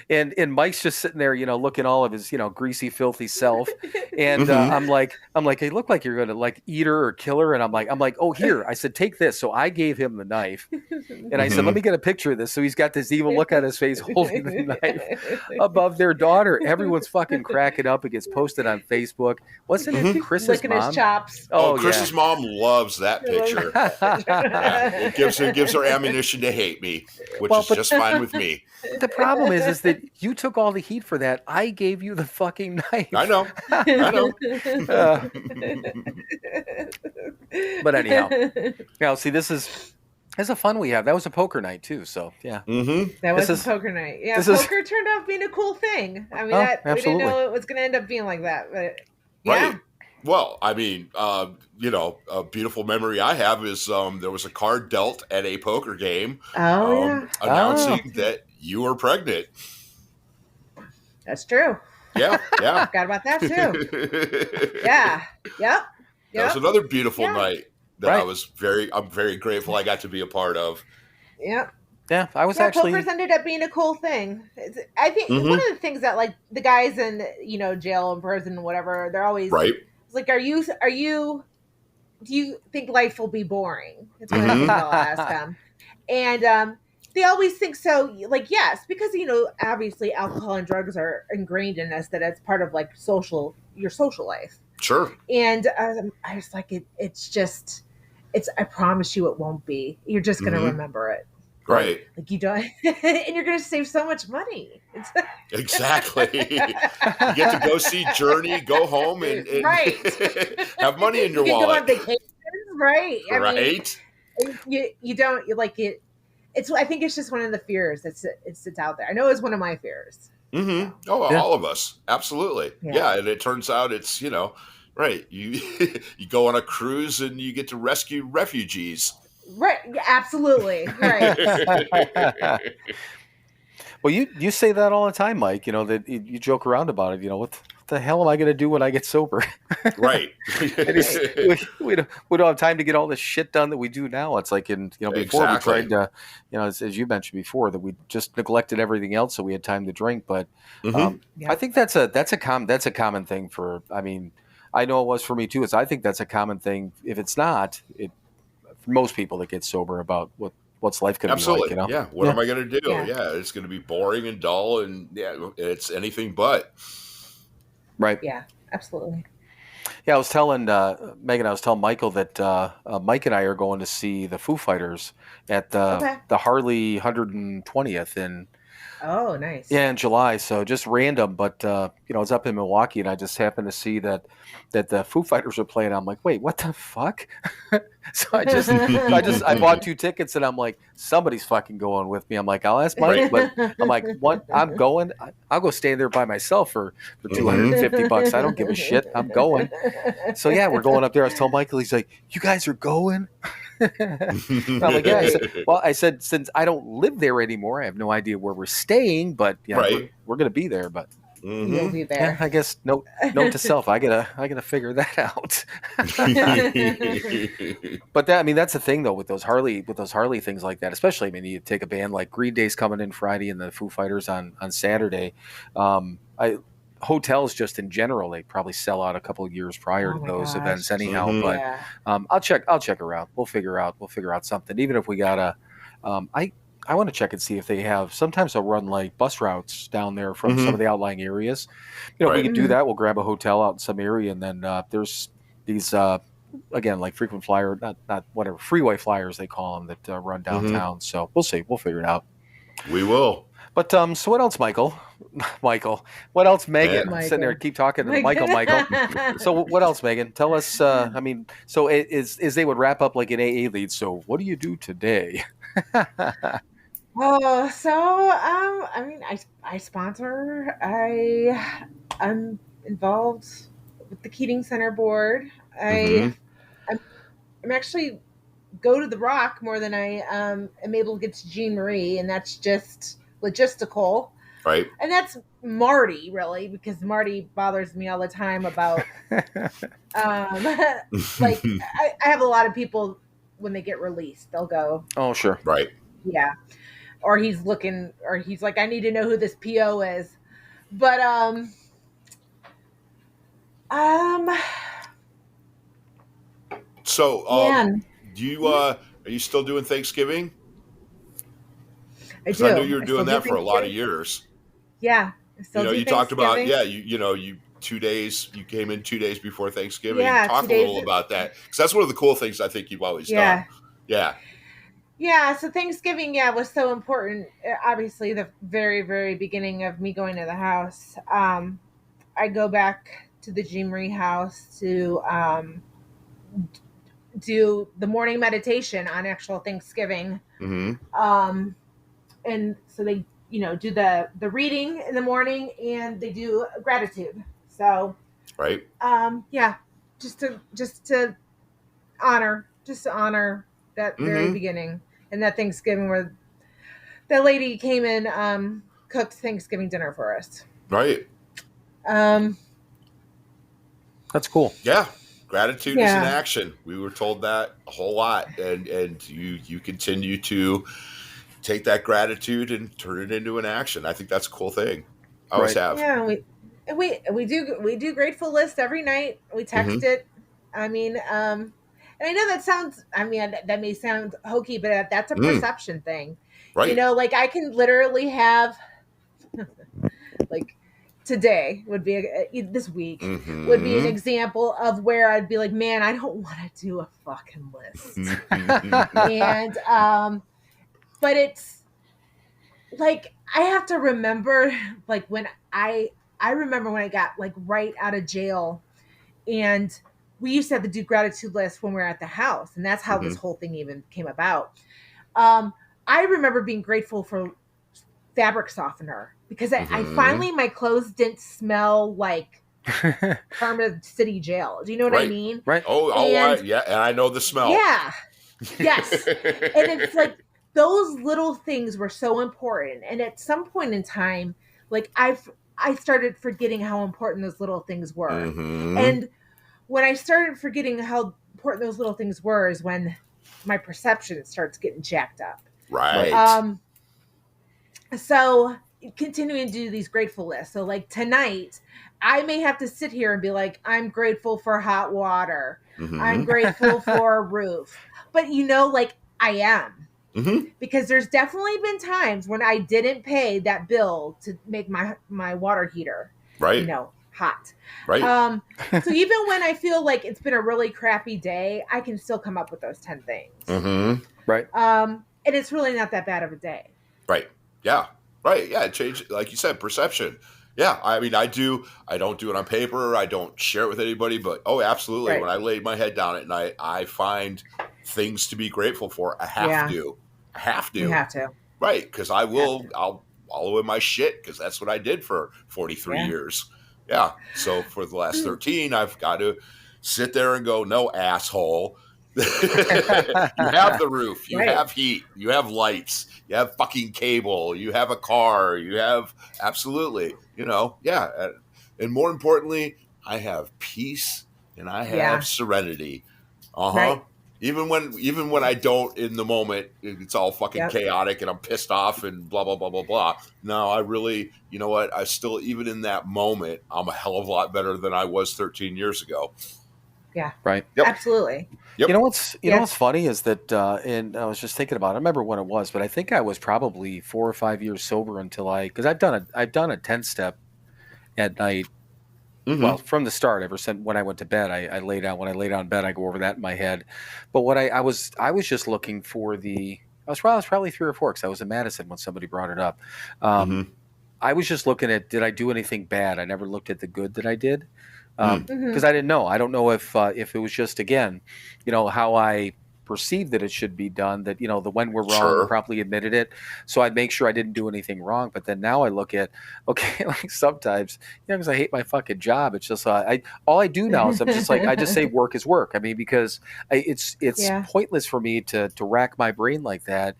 And Mike's just sitting there, looking all of his, greasy, filthy self. And I'm like, hey, look like you're gonna like eat her or kill her. And I'm like, oh, here. I said, take this. So I gave him the knife, and I said, let me get a picture of this. So he's got this evil look on his face, holding the knife above their daughter. Everyone's fucking cracking up. It gets posted on Facebook. Wasn't it Chris's Licking mom? his chops. Oh, Chris's mom loves that picture. It gives her ammunition to hate me, which is just fine with me. The problem is that you took all the heat for that. I gave you the fucking knife. I know. But anyhow, see, this is a fun we have. That was a poker night too. So yeah, that was a poker night. Yeah, poker turned out being a cool thing. I mean, we didn't know it was going to end up being like that, but yeah. Right. Well, I mean, a beautiful memory I have is there was a card dealt at a poker game announcing that you were pregnant. That's true. Yeah. Forgot about that too. Yeah. Yep. That was another beautiful night that I'm very grateful I got to be a part of. Yep. Yeah, I was actually. Poker's ended up being a cool thing. I think one of the things that like the guys in jail and prison, whatever, they're always like, do you think life will be boring? It's what they'll ask them. And they always think so, like, yes, because, obviously alcohol and drugs are ingrained in us, that it's part of like your social life. Sure. And I was like, I promise you it won't be. You're just going to remember it. Right. Like you don't, and you're going to save so much money. Exactly. You get to go see Journey, go home, and have money in your wallet. Go on vacation, right? Right. I mean, you don't like it. I think it's just one of the fears that's out there. I know it's one of my fears. Mm-hmm. Oh, all of us, absolutely. Yeah, and it turns out it's right. You you go on a cruise and you get to rescue refugees. Right, absolutely. Right. Well, you say that all the time, Mike. That you joke around about it. the hell am I going to do when I get sober? Right. We don't have time to get all this shit done that we do now. It's like before Exactly. we tried to, as you mentioned before, that we just neglected everything else so we had time to drink. But I think that's a common thing for. I mean, I know it was for me too. I think that's a common thing. If it's not, for most people that get sober about what's life going to be like. Absolutely. Yeah. What am I going to do? Yeah. It's going to be boring and dull, and it's anything but. Right. Yeah. Absolutely. Yeah, I was telling Megan, I was telling Michael that Mike and I are going to see the Foo Fighters at the Harley 120th in Oh, nice. Yeah, in July. So just random, but it's up in Milwaukee, and I just happened to see that the Foo Fighters are playing. I'm like, wait, what the fuck? So I bought 2 tickets, and I'm like, somebody's fucking going with me. I'm like, I'll ask Mike, but I'm like, what? I'm going. I'll go stand there by myself for $250. I don't give a shit. I'm going. So yeah, we're going up there. I was telling Michael, he's like, you guys are going. I'm like, yeah. I said, since I don't live there anymore, I have no idea where we're staying, but we're going to be there. But you'll be there. I guess note to self, I gotta figure that out. But that's the thing though with those Harley things like that, especially. I mean, you take a band like Green Day's coming in Friday and the Foo Fighters on Saturday. Hotels just in general, they probably sell out a couple of years prior to those events anyhow. But I'll check around. We'll figure out something. Even if we gotta, I want to check and see if they have. Sometimes they'll run like bus routes down there from some of the outlying areas. We could do that. We'll grab a hotel out in some area, and then there's these again like frequent flyer, not whatever freeway flyers they call them that run downtown. So we'll see. We'll figure it out. We will. But so what else, Michael? What else, Megan? Michael. Sitting there, keep talking to Michael. So what else, Megan? Tell us. So is they would wrap up like an AA lead. So what do you do today? Oh, so I sponsor. I'm involved with the Keating Center board. I'm actually go to the Rock more than I am able to get to Jean Marie, and that's just logistical. Right. And that's Marty, really, because Marty bothers me all the time about like I have a lot of people when they get released, they'll go, oh sure, right, yeah, or he's like, I need to know who this PO is, but so are you still doing Thanksgiving? I do. I knew you were doing that for a lot of years. Yeah. You talked about, you 2 days, you came in 2 days before Thanksgiving. Yeah, Talk a little about that. Because that's one of the cool things I think you've always done. Yeah. Yeah. So Thanksgiving, was so important. Obviously, the very, very beginning of me going to the house. I go back to the Jean Marie house to do the morning meditation on actual Thanksgiving. And so they, do the reading in the morning, and they do gratitude. So, right. Just to honor that very beginning and that Thanksgiving where that lady came in, cooked Thanksgiving dinner for us. Right. That's cool. Yeah. Gratitude is an action. We were told that a whole lot, and you continue to take that gratitude and turn it into an action. I think that's a cool thing. I always have. Yeah, we do grateful list every night. We text it. I mean, and I know that may sound hokey, but that's a perception thing. Right. Like I can literally have like today would be this week would be an example of where I'd be like, man, I don't want to do a fucking list. And but it's like I have to remember, like when I remember when I got like right out of jail, and we used to have to do gratitude lists when we were at the house, and that's how this whole thing even came about. I remember being grateful for fabric softener because I finally, my clothes didn't smell like Karma City jail. Do you know what I mean? Right. And I know the smell. Yeah. Yes. And it's like those little things were so important. And at some point in time, like I started forgetting how important those little things were. Mm-hmm. And when I started forgetting how important those little things were is when my perception starts getting jacked up. Right. So continuing to do these grateful lists. So like tonight, I may have to sit here and be like, I'm grateful for hot water. Mm-hmm. I'm grateful for a roof. But like I am. Mm-hmm. Because there's definitely been times when I didn't pay that bill to make my water heater, Right. Hot. Right. So even when I feel like it's been a really crappy day, I can still come up with those 10 things. Mm-hmm. Right. And it's really not that bad of a day. Right. Yeah. Right. Yeah. Change, like you said, perception. Yeah. I mean, I don't do it on paper. I don't share it with anybody, but absolutely. Right. When I lay my head down at night, I find things to be grateful for. I have to. You have to. Right. Because I'll wallow in my shit because that's what I did for 43 years. Yeah. So for the last 13, I've got to sit there and go, no, asshole. You have the roof, you have heat, you have lights, you have fucking cable, you have a car, you have absolutely, and more importantly, I have peace and I have serenity. Right. Even when I don't in the moment, it's all fucking chaotic and I'm pissed off and blah blah blah blah blah. No, I really, you know what? I still, even in that moment, I'm a hell of a lot better than I was 13 years ago. Yeah. Right. Yep. Absolutely. Yep. You know what's funny is that, and I was just thinking about it. I remember when it was, but I think I was probably 4 or 5 years sober because I've done a 10-step at night. Mm-hmm. Well, from the start, ever since when I went to bed, I lay down. When I lay down in bed, I go over that in my head. But what I was just looking for I was probably 3 or 4 because I was in Madison when somebody brought it up. I was just looking at, did I do anything bad? I never looked at the good that I did. Because I didn't know. I don't know if it was just, again, how I perceived that it should be done, that, the when we're wrong, properly admitted it. So I'd make sure I didn't do anything wrong. But then now I look at, okay, like sometimes, because I hate my fucking job. It's just, all I do now is I'm just like, I just say work is work. I mean, because it's pointless for me to rack my brain like that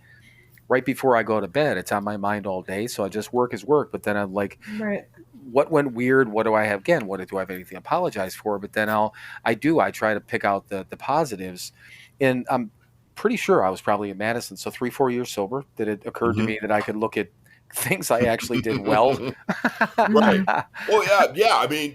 right before I go to bed. It's on my mind all day. So I just work is work. But then I'm like, what went weird? What do I have? Again, what do I have anything to apologize for? But then I try to pick out the positives. And I'm pretty sure I was probably in Madison. So 3-4 years sober that it occurred to me that I could look at things I actually did well. Right. Well, yeah. I mean,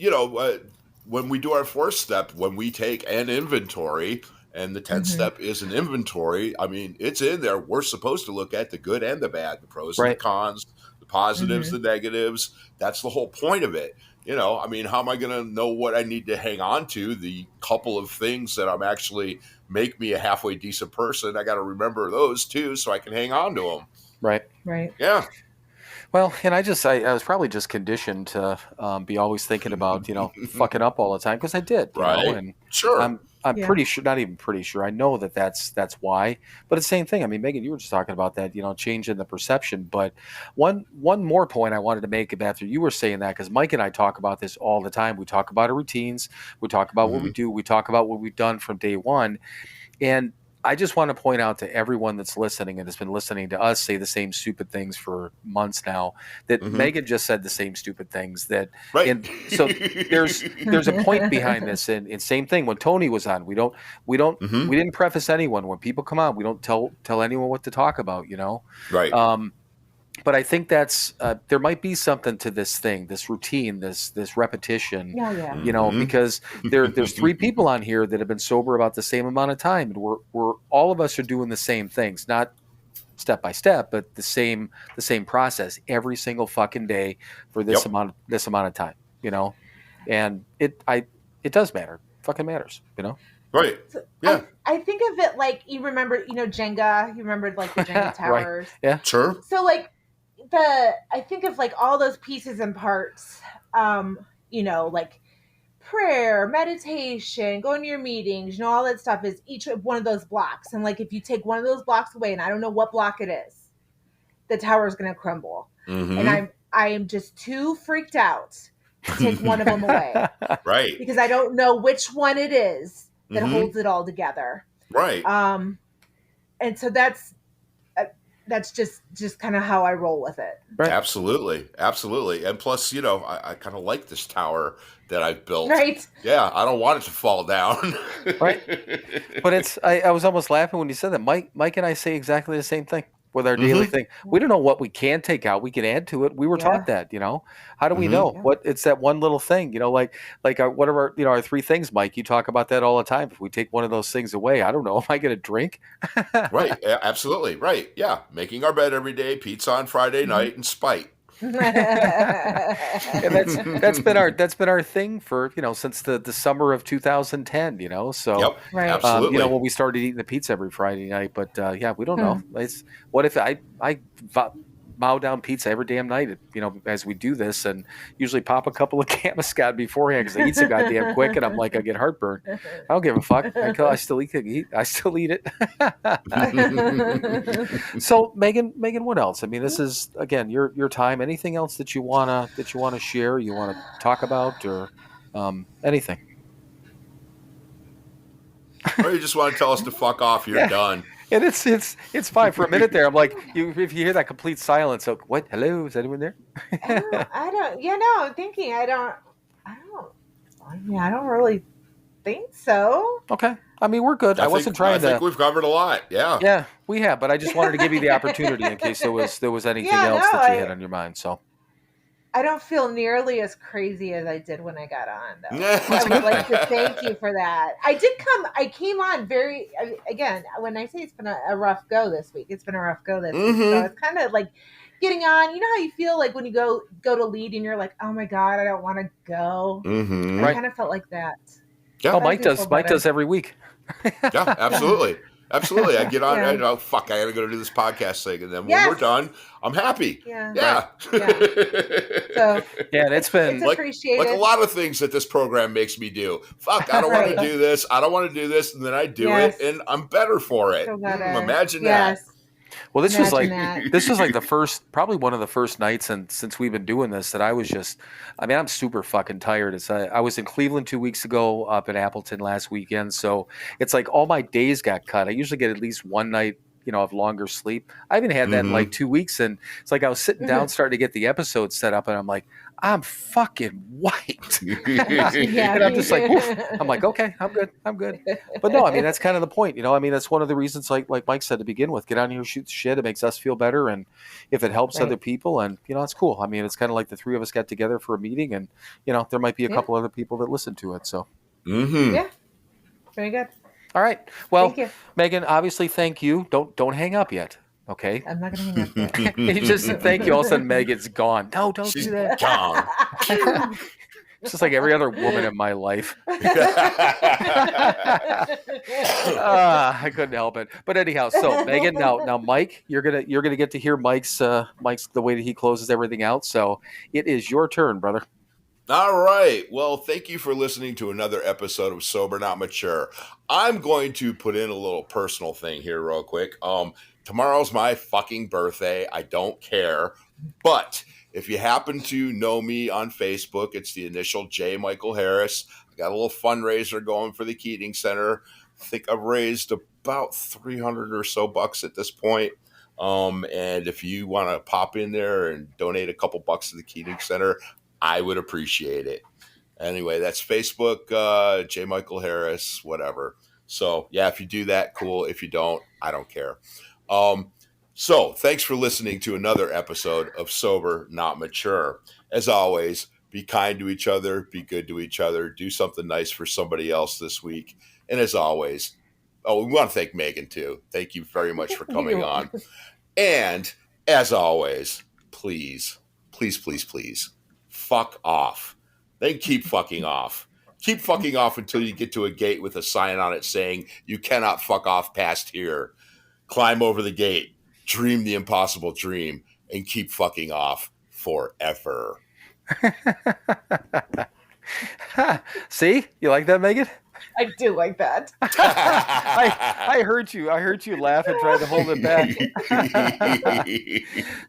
when we do our 4th step, when we take an inventory, and the 10th step is an inventory, I mean, it's in there. We're supposed to look at the good and the bad, the pros and the cons, the positives, the negatives. That's the whole point of it. I mean, how am I going to know what I need to hang on to? The couple of things that I'm actually make me a halfway decent person. I got to remember those too, so I can hang on to them. Right. Yeah. Well, and I was probably just conditioned to be always thinking about, fucking up all the time, because I did, and sure. I'm pretty sure, not even pretty sure, I know that's why. But it's the same thing. I mean, Megan, you were just talking about that, change in the perception. But one more point I wanted to make after you were saying that, because Mike and I talk about this all the time. We talk about our routines. We talk about what we do. We talk about what we've done from day one. And I just want to point out to everyone that's listening and has been listening to us say the same stupid things for months now, that Megan just said the same stupid things. And so there's a point behind this. And same thing when Tony was on. We didn't preface anyone. When people come on, we don't tell anyone what to talk about. Right. But I think that's there might be something to this thing, this routine, this repetition. Because there's 3 people on here that have been sober about the same amount of time, and we're all of us are doing the same things, not step by step, but the same process every single fucking day for this amount of time. And it does matter. Fucking matters. Right. So I think of it like, you remember, Jenga. You remember like the Jenga towers. Right. Yeah. Sure. So like I think of like all those pieces and parts, like prayer, meditation, going to your meetings, all that stuff is each one of those blocks. And like, if you take one of those blocks away, and I don't know what block it is, the tower is going to crumble. And I am just too freaked out to take one of them away. Right. Because I don't know which one it is that holds it all together. Right. And so that's that's just kind of how I roll with it. Right. Absolutely. And plus, I kind of like this tower that I've built. Right. Yeah, I don't want it to fall down. Right. But I was almost laughing when you said that. Mike and I say exactly the same thing with our daily thing. We don't know what we can take out. We can add to it. We were taught that, How do we know? Yeah. What it's that one little thing, like what are our three things, Mike? You talk about that all the time. If we take one of those things away, I don't know. Am I going to drink? Right. Yeah, absolutely. Right. Yeah. Making our bed every day, pizza on Friday night, and spite. And that's been our thing for since the summer of 2010. So Yep, right. absolutely. when we started eating the pizza every Friday night. But we don't know. What if I mow down pizza every damn night? As we do this, and usually pop a couple of Gaviscon beforehand because I eat so goddamn quick, and I'm like I get heartburn. I don't give a fuck. I still eat it. I still eat it. So Megan, what else? I mean, this is again your time. Anything else that you wanna share? You want to talk about or anything? Or you just want to tell us to fuck off? You're done. And it's fine for a minute there. I'm like, if you hear that complete silence, so what? Hello, is anyone there? I don't. Yeah, no. I'm thinking. I don't really think so. Okay. I mean, we're good. I think we've covered a lot. Yeah. Yeah, we have. But I just wanted to give you the opportunity in case there was anything else that you had on your mind. So. I don't feel nearly as crazy as I did when I got on, though. I would like to thank you for that. I came on again, when I say it's been a rough go this week, it's been a rough go this week. So it's kind of like getting on. You know how you feel like when you go to lead and you're like, oh my God, I don't want to go. Mm-hmm. I kind of felt like that. Yeah. Oh, Mike does. Mike does every week. Yeah, absolutely. Absolutely. I get on and I go, fuck, I got to go do this podcast thing. And then when we're done, I'm happy. Yeah. Yeah. So, and it's appreciated. Like a lot of things that this program makes me do. Fuck, I don't want to do this. I don't want to do this. And then I do it and I'm better for it. Imagine that. Well, this was like probably one of the first nights, and since we've been doing this, that I was I'm super fucking tired. I was in Cleveland 2 weeks ago, up in Appleton last weekend, so it's like all my days got cut. I usually get at least one night, of longer sleep. I haven't had that in like 2 weeks, and it's like I was sitting down starting to get the episode set up, and I'm like, I'm fucking wiped. And I'm just like, oof. I'm like, okay, I'm good. But no, I mean, that's kind of the point, I mean, that's one of the reasons, like Mike said to begin with, get on here, shoot the shit. It makes us feel better. And if it helps other people, and, it's cool. I mean, it's kind of like the three of us got together for a meeting, and, there might be a couple other people that listen to it. So, yeah, very good. All right. Well, Megan, obviously, thank you. Don't hang up yet. Okay. I'm not going to hang up yet. You just said thank you. All of a sudden, Megan's gone. No, don't do that. Gone. It's just like every other woman in my life. I couldn't help it. But anyhow, so Megan, now Mike, you're gonna get to hear Mike's the way that he closes everything out. So it is your turn, brother. All right. Well, thank you for listening to another episode of Sober Not Mature. I'm going to put in a little personal thing here real quick. Tomorrow's my fucking birthday. I don't care. But if you happen to know me on Facebook, it's the initial J. Michael Harris. I got a little fundraiser going for the Keating Center. I think I've raised about $300 or so at this point. And if you want to pop in there and donate a couple bucks to the Keating Center, I would appreciate it. Anyway, that's Facebook, J. Michael Harris, whatever. So, yeah, if you do that, cool. If you don't, I don't care. So, thanks for listening to another episode of Sober Not Mature. As always, be kind to each other, be good to each other, do something nice for somebody else this week. And as always, we want to thank Megan, too. Thank you very much for coming on. And as always, please, please, please, please, fuck off. Then keep fucking off. Keep fucking off until you get to a gate with a sign on it saying you cannot fuck off past here. Climb over the gate, dream the impossible dream, and keep fucking off forever. See? You like that, Megan? I do like that. I heard you. I heard you laugh and try to hold it back.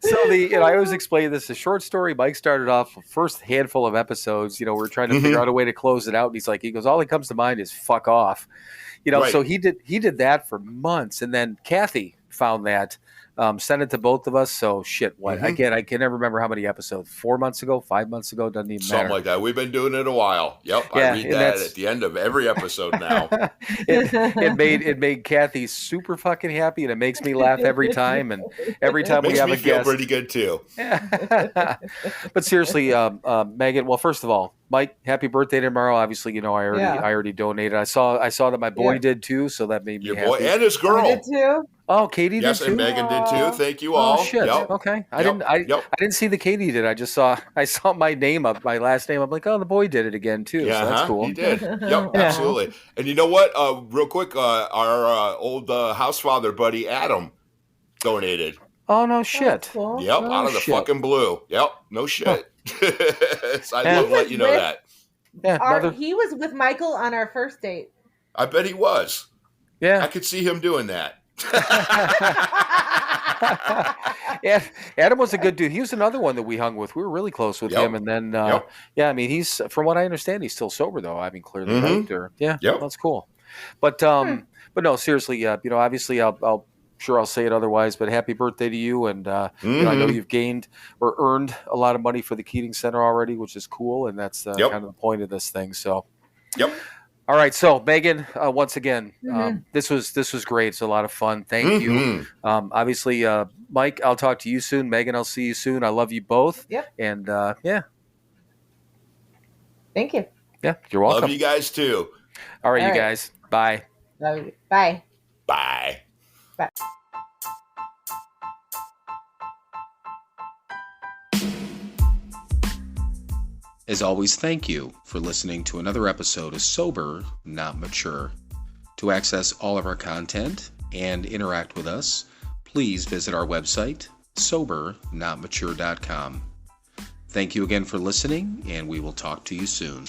So I always explain this. A short story. Mike started off first handful of episodes. We're trying to figure out a way to close it out. And he goes, all that comes to mind is fuck off. Right. So he did that for months. And then Kathy found that. Sent it to both of us. So shit, what? Mhm. Again, I can never remember how many episodes. 4 months ago, 5 months ago, doesn't even Something matter. like that. We've been doing it a while. Yep. Yeah, I read and that that's- at the end of every episode now. it made Kathy super fucking happy, and it makes me laugh every time. And every time we Makes have me a feel guest, pretty good too. but seriously, Megan. Well, first of all, Mike, happy birthday tomorrow. Obviously, I already donated. I saw that my boy did too, so that made me Your happy. boy and his I girl. did too. Oh, Katie Yes, did too. and Megan did too. Thank you Oh all. shit! Yep. Okay, I Yep. didn't see the Katie did. I saw my name up, my last name. I'm like, oh, the boy did it again too. Yeah, so that's cool. he did. Yep, Yeah. absolutely. And you know what? Real quick, our old house father buddy Adam donated. Oh no That's shit! cool. Yep, Oh, out of the shit. fucking blue. Yep, no shit. So I Yeah. love to let you know that. Yeah, another. He was with Michael on our first date. I bet he was. I Yeah, could see him doing that. yeah. Adam was a good dude. He was another one that we hung with. We were really close with Yep. him. And then, Yep. yeah, I mean, he's from what I understand, he's still sober though. I mean, clearly, Mhm. right? Or yeah, Yep. that's cool. But no, seriously, obviously, I'll sure I'll say it otherwise. But happy birthday to you, and I know Mhm. you've gained or earned a lot of money for the Keating Center already, which is cool, and that's Yep. kind of the point of this thing. So. Yep. All right, so Megan, once again, Mhm. this was great. It's a lot of fun. Thank you. Mhm. Obviously, Mike, I'll talk to you soon. Megan, I'll see you soon. I love you both. Yep. And yeah, Thank you. you're welcome. Love you guys too. All right, All you right. guys. Bye. Love you. Bye. Bye. As always, thank you for listening to another episode of Sober, Not Mature. To access all of our content and interact with us, please visit our website, SoberNotMature.com. Thank you again for listening, and we will talk to you soon.